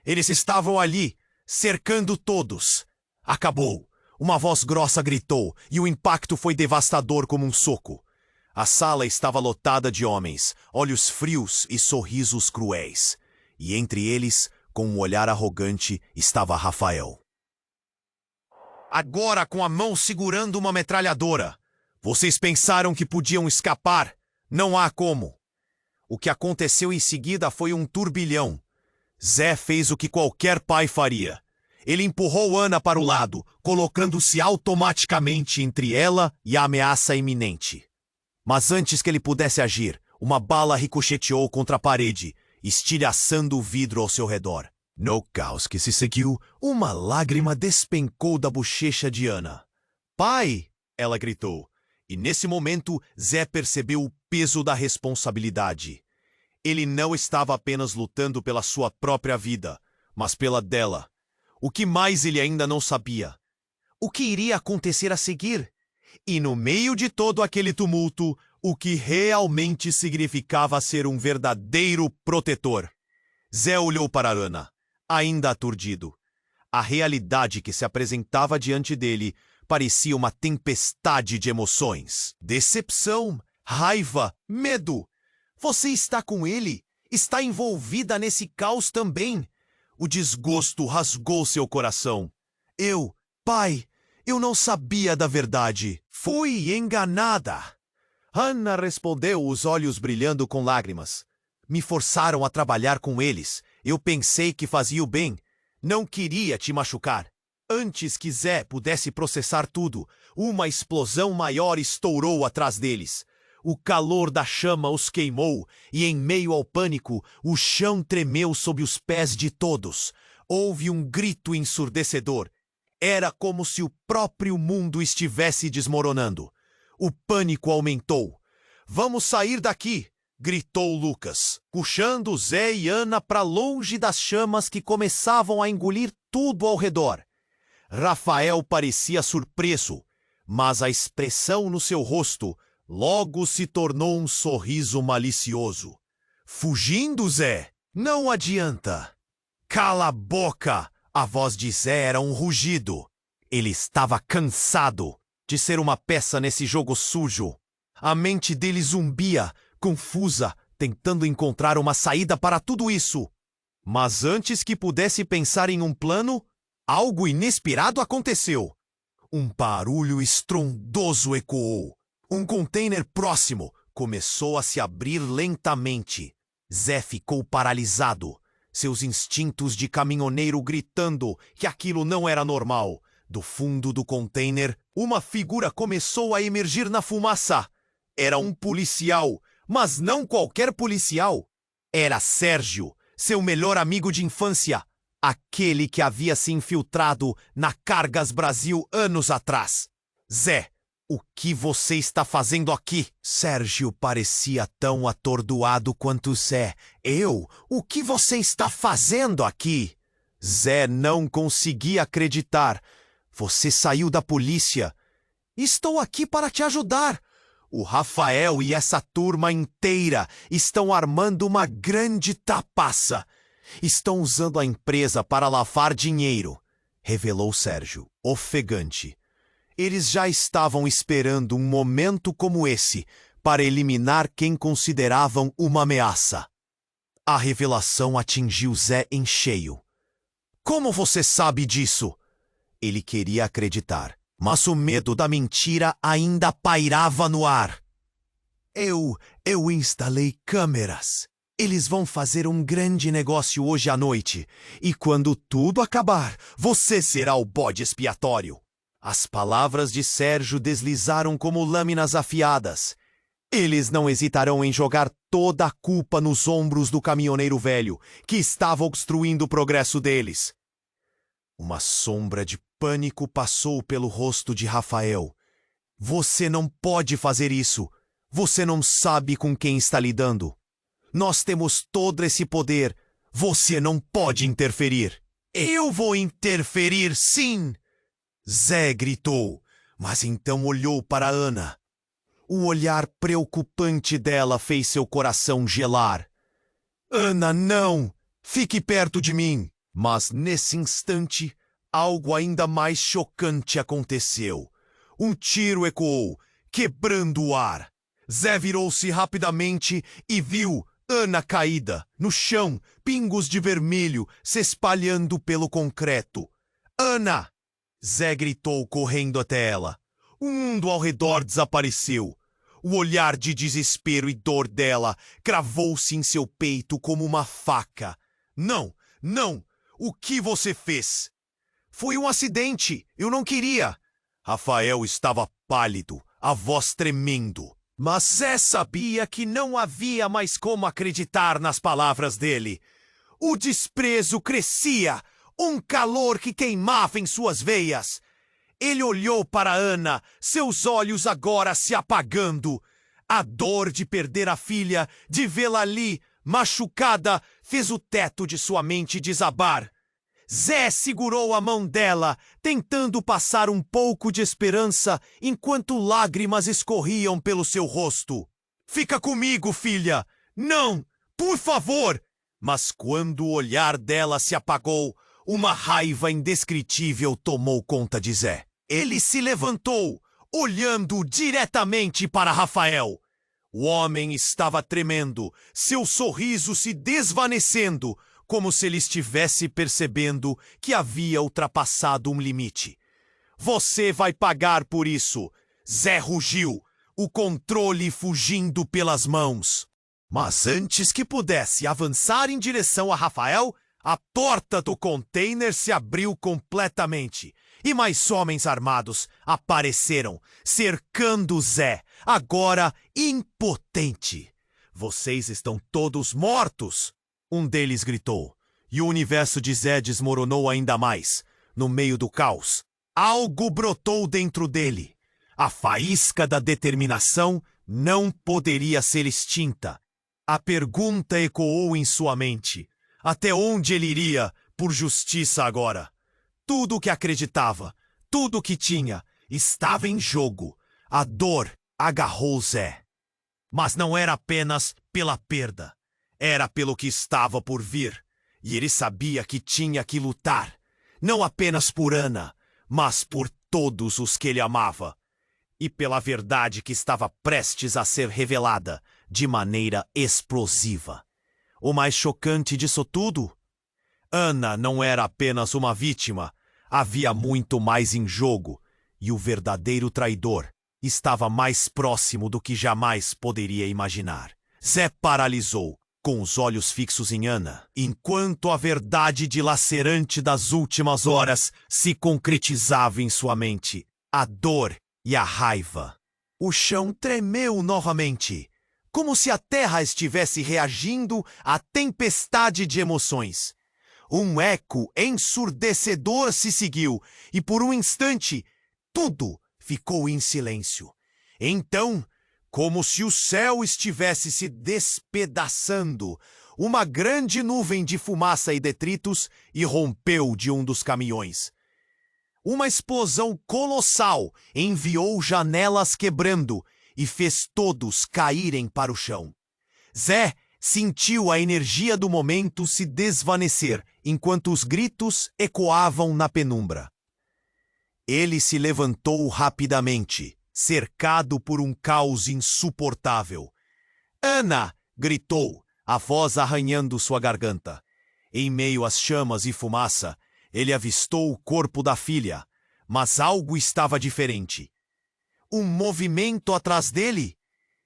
Eles estavam ali, cercando todos. Acabou! Uma voz grossa gritou, e o impacto foi devastador como um soco. A sala estava lotada de homens, olhos frios e sorrisos cruéis. E entre eles, com um olhar arrogante, estava Rafael. Agora com a mão segurando uma metralhadora. Vocês pensaram que podiam escapar? Não há como. O que aconteceu em seguida foi um turbilhão. Zé fez o que qualquer pai faria. Ele empurrou Ana para o lado, colocando-se automaticamente entre ela e a ameaça iminente. Mas antes que ele pudesse agir, uma bala ricocheteou contra a parede, estilhaçando o vidro ao seu redor. No caos que se seguiu, uma lágrima despencou da bochecha de Ana. "Pai!" ela gritou. E nesse momento, Zé percebeu o peso da responsabilidade. Ele não estava apenas lutando pela sua própria vida, mas pela dela. O que mais ele ainda não sabia? O que iria acontecer a seguir? E no meio de todo aquele tumulto, o que realmente significava ser um verdadeiro protetor. Zé olhou para Ana, ainda aturdido. A realidade que se apresentava diante dele parecia uma tempestade de emoções. Decepção, raiva, medo. Você está com ele? Está envolvida nesse caos também? O desgosto rasgou seu coração. Pai, eu não sabia da verdade. Fui enganada. Ana respondeu, os olhos brilhando com lágrimas. Me forçaram a trabalhar com eles. Eu pensei que fazia o bem. Não queria te machucar. Antes que Zé pudesse processar tudo, uma explosão maior estourou atrás deles. O calor da chama os queimou, e em meio ao pânico, o chão tremeu sob os pés de todos. Houve um grito ensurdecedor. Era como se o próprio mundo estivesse desmoronando. O pânico aumentou. "Vamos sair daqui!" gritou Lucas, puxando Zé e Ana para longe das chamas que começavam a engolir tudo ao redor. Rafael parecia surpreso, mas a expressão no seu rosto logo se tornou um sorriso malicioso. "Fugindo, Zé? Não adianta." "Cala a boca!" A voz de Zé era um rugido. Ele estava cansado. de ser uma peça nesse jogo sujo. A mente dele zumbia, confusa, tentando encontrar uma saída para tudo isso. Mas antes que pudesse pensar em um plano, algo inesperado aconteceu. Um barulho estrondoso ecoou. Um container próximo começou a se abrir lentamente. Zé ficou paralisado, seus instintos de caminhoneiro gritando que aquilo não era normal. Do fundo do container, uma figura começou a emergir na fumaça. Era um policial, mas não qualquer policial. Era Sérgio, seu melhor amigo de infância, aquele que havia se infiltrado na Cargas Brasil anos atrás. Zé, o que você está fazendo aqui? Sérgio parecia tão atordoado quanto Zé. O que você está fazendo aqui? Zé não conseguia acreditar. Você saiu da polícia. Estou aqui para te ajudar. O Rafael e essa turma inteira estão armando uma grande trapaça. Estão usando a empresa para lavar dinheiro, revelou Sérgio, ofegante. Eles já estavam esperando um momento como esse para eliminar quem consideravam uma ameaça. A revelação atingiu Zé em cheio. Como você sabe disso? Ele queria acreditar, mas o medo da mentira ainda pairava no ar. Eu instalei câmeras. Eles vão fazer um grande negócio hoje à noite. E quando tudo acabar, você será o bode expiatório. As palavras de Sérgio deslizaram como lâminas afiadas. Eles não hesitarão em jogar toda a culpa nos ombros do caminhoneiro velho, que estava obstruindo o progresso deles. Uma sombra de pânico passou pelo rosto de Rafael. Você não pode fazer isso. Você não sabe com quem está lidando. Nós temos todo esse poder. Você não pode interferir. Eu vou interferir, sim! Zé gritou, mas então olhou para Ana. O olhar preocupante dela fez seu coração gelar. Ana, não! Fique perto de mim! Mas nesse instante, algo ainda mais chocante aconteceu. Um tiro ecoou, quebrando o ar. Zé virou-se rapidamente e viu Ana caída, no chão, pingos de vermelho se espalhando pelo concreto. Ana! Zé gritou correndo até ela. O mundo ao redor desapareceu. O olhar de desespero e dor dela cravou-se em seu peito como uma faca. Não, não! O que você fez? Foi um acidente, eu não queria. Rafael estava pálido, a voz tremendo. Mas Zé sabia que não havia mais como acreditar nas palavras dele. O desprezo crescia, um calor que queimava em suas veias. Ele olhou para Ana, seus olhos agora se apagando. A dor de perder a filha, de vê-la ali, machucada, fez o teto de sua mente desabar. Zé segurou a mão dela, tentando passar um pouco de esperança enquanto lágrimas escorriam pelo seu rosto. Fica comigo, filha! Não! Por favor! Mas quando o olhar dela se apagou, uma raiva indescritível tomou conta de Zé. Ele se levantou, olhando diretamente para Rafael. O homem estava tremendo, seu sorriso se desvanecendo, como se ele estivesse percebendo que havia ultrapassado um limite. Você vai pagar por isso! Zé rugiu, o controle fugindo pelas mãos. Mas antes que pudesse avançar em direção a Rafael, a porta do container se abriu completamente e mais homens armados apareceram, cercando Zé, agora impotente. Vocês estão todos mortos! Um deles gritou, e o universo de Zé desmoronou ainda mais. No meio do caos, algo brotou dentro dele. A faísca da determinação não poderia ser extinta. A pergunta ecoou em sua mente. Até onde ele iria por justiça agora? Tudo o que acreditava, tudo o que tinha, estava em jogo. A dor agarrou Zé. Mas não era apenas pela perda. Era pelo que estava por vir, e ele sabia que tinha que lutar, não apenas por Ana, mas por todos os que ele amava. e pela verdade que estava prestes a ser revelada de maneira explosiva. O mais chocante disso tudo? Ana não era apenas uma vítima, havia muito mais em jogo, e o verdadeiro traidor estava mais próximo do que jamais poderia imaginar. Zé paralisou, com os olhos fixos em Ana, enquanto a verdade dilacerante das últimas horas se concretizava em sua mente. A dor e a raiva. O chão tremeu novamente, como se a terra estivesse reagindo à tempestade de emoções. Um eco ensurdecedor se seguiu, e por um instante, tudo ficou em silêncio. Então, como se o céu estivesse se despedaçando, uma grande nuvem de fumaça e detritos irrompeu de um dos caminhões. Uma explosão colossal enviou janelas quebrando e fez todos caírem para o chão. Zé sentiu a energia do momento se desvanecer enquanto os gritos ecoavam na penumbra. Ele se levantou rapidamente, cercado por um caos insuportável. "Ana!" gritou, a voz arranhando sua garganta. Em meio às chamas e fumaça, ele avistou o corpo da filha, mas algo estava diferente. Um movimento atrás dele?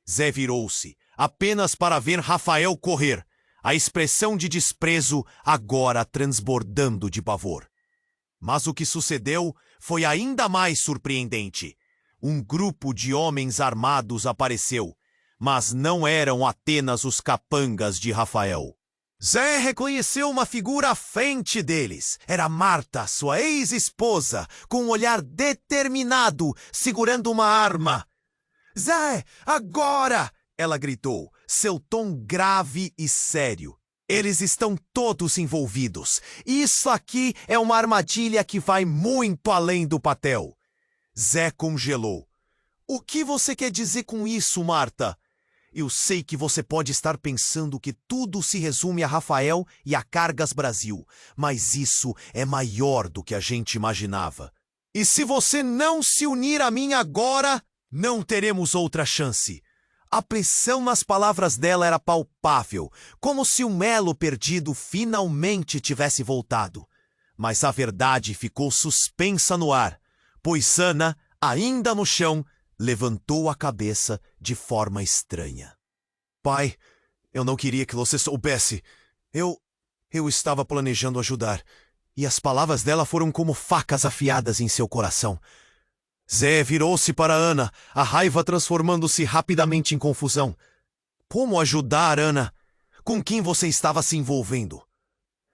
Zé virou-se, apenas para ver Rafael correr, a expressão de desprezo agora transbordando de pavor. Mas o que sucedeu foi ainda mais surpreendente. Um grupo de homens armados apareceu, mas não eram apenas os capangas de Rafael. Zé reconheceu uma figura à frente deles. Era Marta, sua ex-esposa, com um olhar determinado, segurando uma arma. "Zé, agora!" ela gritou, seu tom grave e sério. "Eles estão todos envolvidos. Isso aqui é uma armadilha que vai muito além do papel." Zé congelou. "O que você quer dizer com isso, Marta?" "Eu sei que você pode estar pensando que tudo se resume a Rafael e a Cargas Brasil, mas isso é maior do que a gente imaginava. E se você não se unir a mim agora, não teremos outra chance." A pressão nas palavras dela era palpável, como se um elo perdido finalmente tivesse voltado. Mas a verdade ficou suspensa no ar, pois Ana, ainda no chão, levantou a cabeça de forma estranha. "Pai, eu não queria que você soubesse. Eu estava planejando ajudar." E as palavras dela foram como facas afiadas em seu coração. Zé virou-se para Ana, a raiva transformando-se rapidamente em confusão. Como ajudar, Ana? Com quem você estava se envolvendo?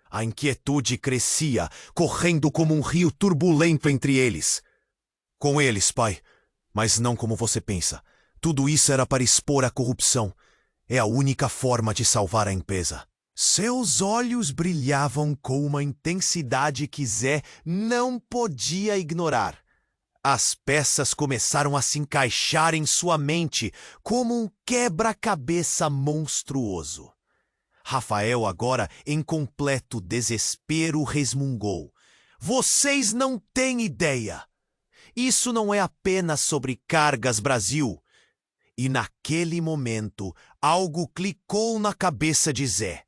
A inquietude crescia, correndo como um rio turbulento entre eles. "Com eles, pai. Mas não como você pensa. Tudo isso era para expor a corrupção. É a única forma de salvar a empresa." Seus olhos brilhavam com uma intensidade que Zé não podia ignorar. As peças começaram a se encaixar em sua mente como um quebra-cabeça monstruoso. Rafael, agora em completo desespero, resmungou: "Vocês não têm ideia! Isso não é apenas sobre Cargas Brasil." E naquele momento, algo clicou na cabeça de Zé.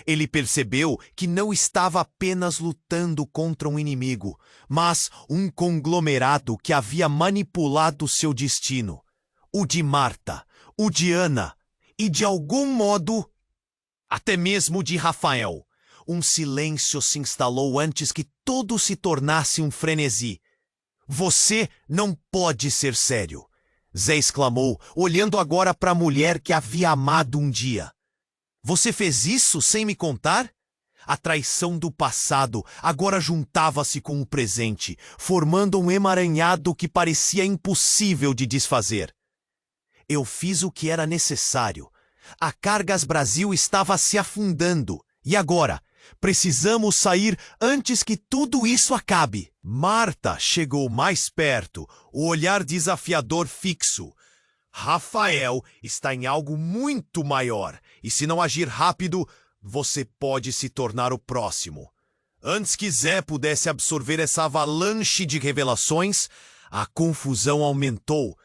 Ele percebeu que não estava apenas lutando contra um inimigo, mas um conglomerado que havia manipulado seu destino. O de Marta, o de Ana e, de algum modo, até mesmo o de Rafael. Um silêncio se instalou antes que tudo se tornasse um frenesi. "Você não pode ser sério", Zé exclamou, olhando agora para a mulher que havia amado um dia. "Você fez isso sem me contar?" A traição do passado agora juntava-se com o presente, formando um emaranhado que parecia impossível de desfazer. "Eu fiz o que era necessário. A Cargas Brasil estava se afundando. E agora? Precisamos sair antes que tudo isso acabe." Marta chegou mais perto, o olhar desafiador fixo. "Rafael está em algo muito maior, e se não agir rápido, você pode se tornar o próximo." Antes que Zé pudesse absorver essa avalanche de revelações, a confusão aumentou,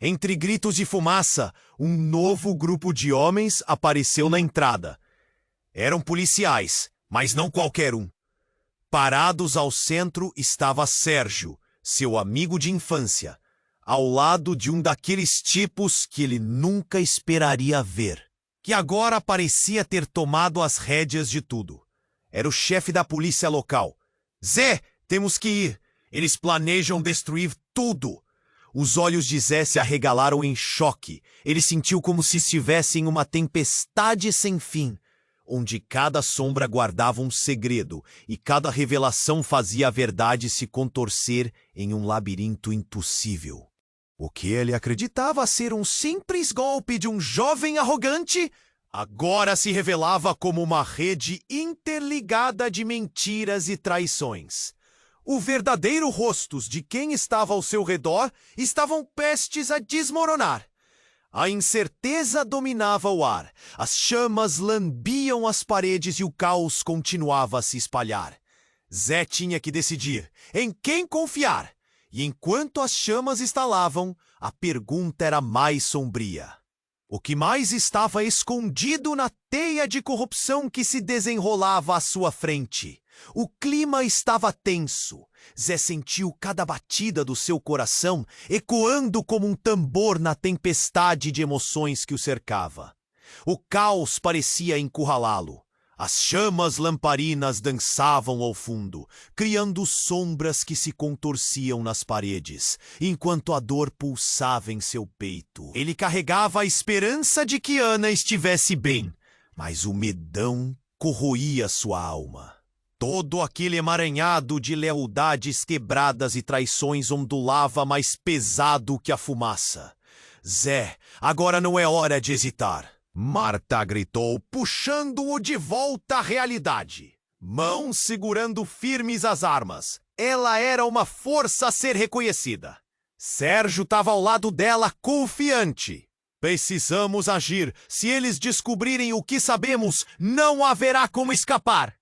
Entre gritos de fumaça, um novo grupo de homens apareceu na entrada. Eram policiais, mas não qualquer um. Parados ao centro estava Sérgio, seu amigo de infância, ao lado de um daqueles tipos que ele nunca esperaria ver, que agora parecia ter tomado as rédeas de tudo. Era o chefe da polícia local. Zé, temos que ir. Eles planejam destruir tudo. Os olhos de Zé se arregalaram em choque. Ele sentiu como se estivesse em uma tempestade sem fim, onde cada sombra guardava um segredo e cada revelação fazia a verdade se contorcer em um labirinto impossível. O que ele acreditava ser um simples golpe de um jovem arrogante, agora se revelava como uma rede interligada de mentiras e traições. O verdadeiro rostos de quem estava ao seu redor estavam prestes a desmoronar. A incerteza dominava o ar, as chamas lambiam as paredes e o caos continuava a se espalhar. Zé tinha que decidir em quem confiar, e enquanto as chamas estalavam, a pergunta era mais sombria. O que mais estava escondido na teia de corrupção que se desenrolava à sua frente? O clima estava tenso. Zé sentiu cada batida do seu coração ecoando como um tambor na tempestade de emoções que o cercava. O caos parecia encurralá-lo. As chamas lamparinas dançavam ao fundo, criando sombras que se contorciam nas paredes, enquanto a dor pulsava em seu peito. Ele carregava a esperança de que Ana estivesse bem, mas o medão corroía sua alma. Todo aquele emaranhado de lealdades quebradas e traições ondulava mais pesado que a fumaça. Zé, agora não é hora de hesitar. Marta gritou, puxando-o de volta à realidade. Mãos segurando firmes as armas. Ela era uma força a ser reconhecida. Sérgio estava ao lado dela, confiante. Precisamos agir. Se eles descobrirem o que sabemos, não haverá como escapar,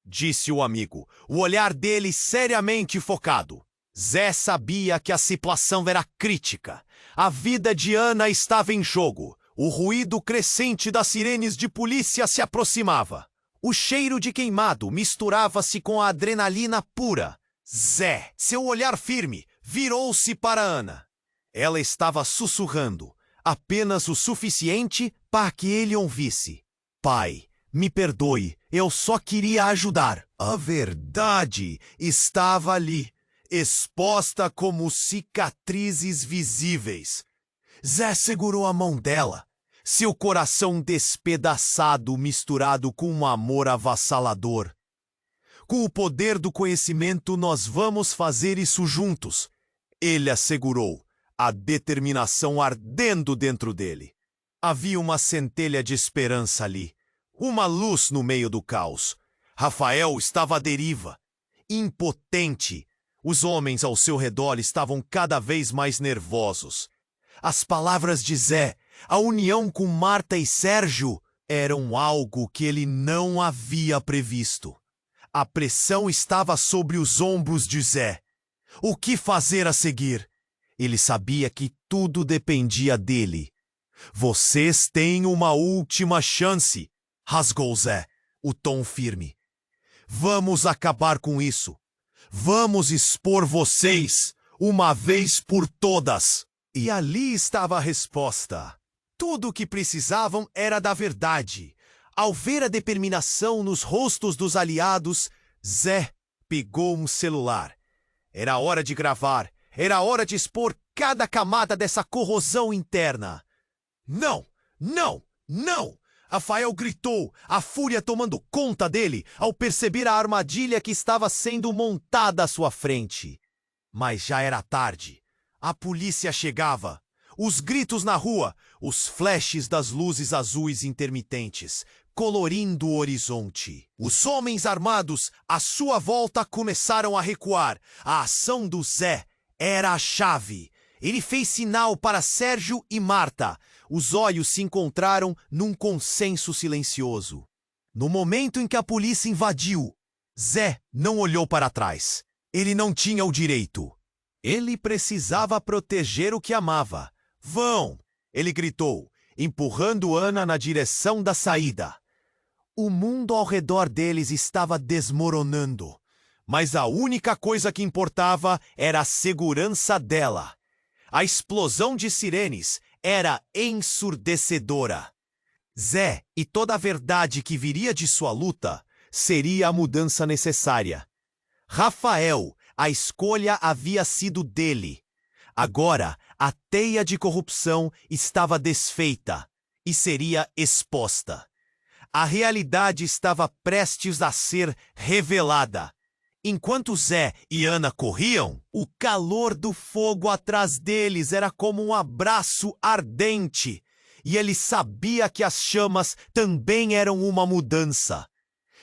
disse o amigo, o olhar dele seriamente focado. Zé sabia que a situação era crítica. A vida de Ana estava em jogo. O ruído crescente das sirenes de polícia se aproximava. O cheiro de queimado misturava-se com a adrenalina pura. Zé, seu olhar firme, virou-se para Ana. Ela estava sussurrando, apenas o suficiente para que ele ouvisse. Pai, me perdoe, eu só queria ajudar. A verdade estava ali, exposta como cicatrizes visíveis. Zé segurou a mão dela, seu coração despedaçado misturado com um amor avassalador. Com o poder do conhecimento nós vamos fazer isso juntos, ele assegurou, a determinação ardendo dentro dele. Havia uma centelha de esperança ali, uma luz no meio do caos. Rafael estava à deriva, impotente. Os homens ao seu redor estavam cada vez mais nervosos. As palavras de Zé, a união com Marta e Sérgio, eram algo que ele não havia previsto. A pressão estava sobre os ombros de Zé. O que fazer a seguir? Ele sabia que tudo dependia dele. Vocês têm uma última chance, rasgou Zé, o tom firme. Vamos acabar com isso. Vamos expor vocês, uma vez por todas. E ali estava a resposta. Tudo o que precisavam era da verdade. Ao ver a determinação nos rostos dos aliados, Zé pegou um celular. Era hora de gravar. Era hora de expor cada camada dessa corrosão interna. Não! Não! Não! Rafael gritou, a fúria tomando conta dele ao perceber a armadilha que estava sendo montada à sua frente. Mas já era tarde. A polícia chegava. Os gritos na rua, os flashes das luzes azuis intermitentes, colorindo o horizonte. Os homens armados à sua volta começaram a recuar. A ação do Zé era a chave. Ele fez sinal para Sérgio e Marta. Os olhos se encontraram num consenso silencioso. No momento em que a polícia invadiu, Zé não olhou para trás. Ele não tinha o direito. Ele precisava proteger o que amava. Vão! Ele gritou, empurrando Ana na direção da saída. O mundo ao redor deles estava desmoronando, mas a única coisa que importava era a segurança dela. A explosão de sirenes era ensurdecedora. Zé e toda a verdade que viria de sua luta seria a mudança necessária. Rafael, a escolha havia sido dele. Agora, a teia de corrupção estava desfeita e seria exposta. A realidade estava prestes a ser revelada. Enquanto Zé e Ana corriam, o calor do fogo atrás deles era como um abraço ardente, e ele sabia que as chamas também eram uma mudança.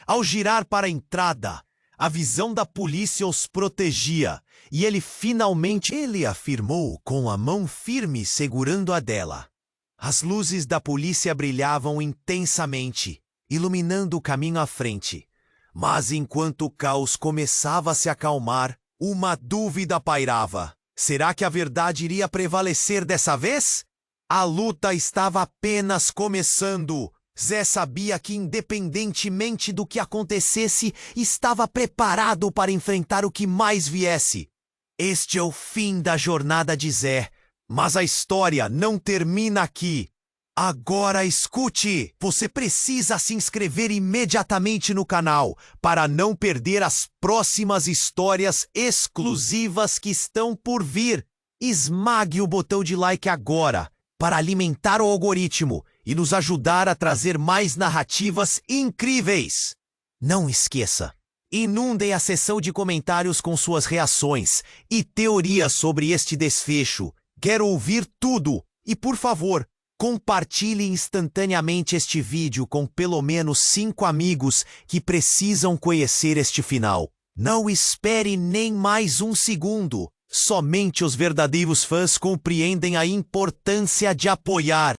Ao girar para a entrada, a visão da polícia os protegia, e ele finalmente afirmou com a mão firme segurando a dela. As luzes da polícia brilhavam intensamente, iluminando o caminho à frente. Mas enquanto o caos começava a se acalmar, uma dúvida pairava. Será que a verdade iria prevalecer dessa vez? A luta estava apenas começando. Zé sabia que, independentemente do que acontecesse, estava preparado para enfrentar o que mais viesse. Este é o fim da jornada de Zé, mas a história não termina aqui. Agora escute! Você precisa se inscrever imediatamente no canal para não perder as próximas histórias exclusivas que estão por vir. Esmague o botão de like agora para alimentar o algoritmo e nos ajudar a trazer mais narrativas incríveis. Não esqueça, inundem a seção de comentários com suas reações e teorias sobre este desfecho. Quero ouvir tudo e, por favor, compartilhe instantaneamente este vídeo com pelo menos 5 amigos que precisam conhecer este final. Não espere nem mais um segundo. Somente os verdadeiros fãs compreendem a importância de apoiar.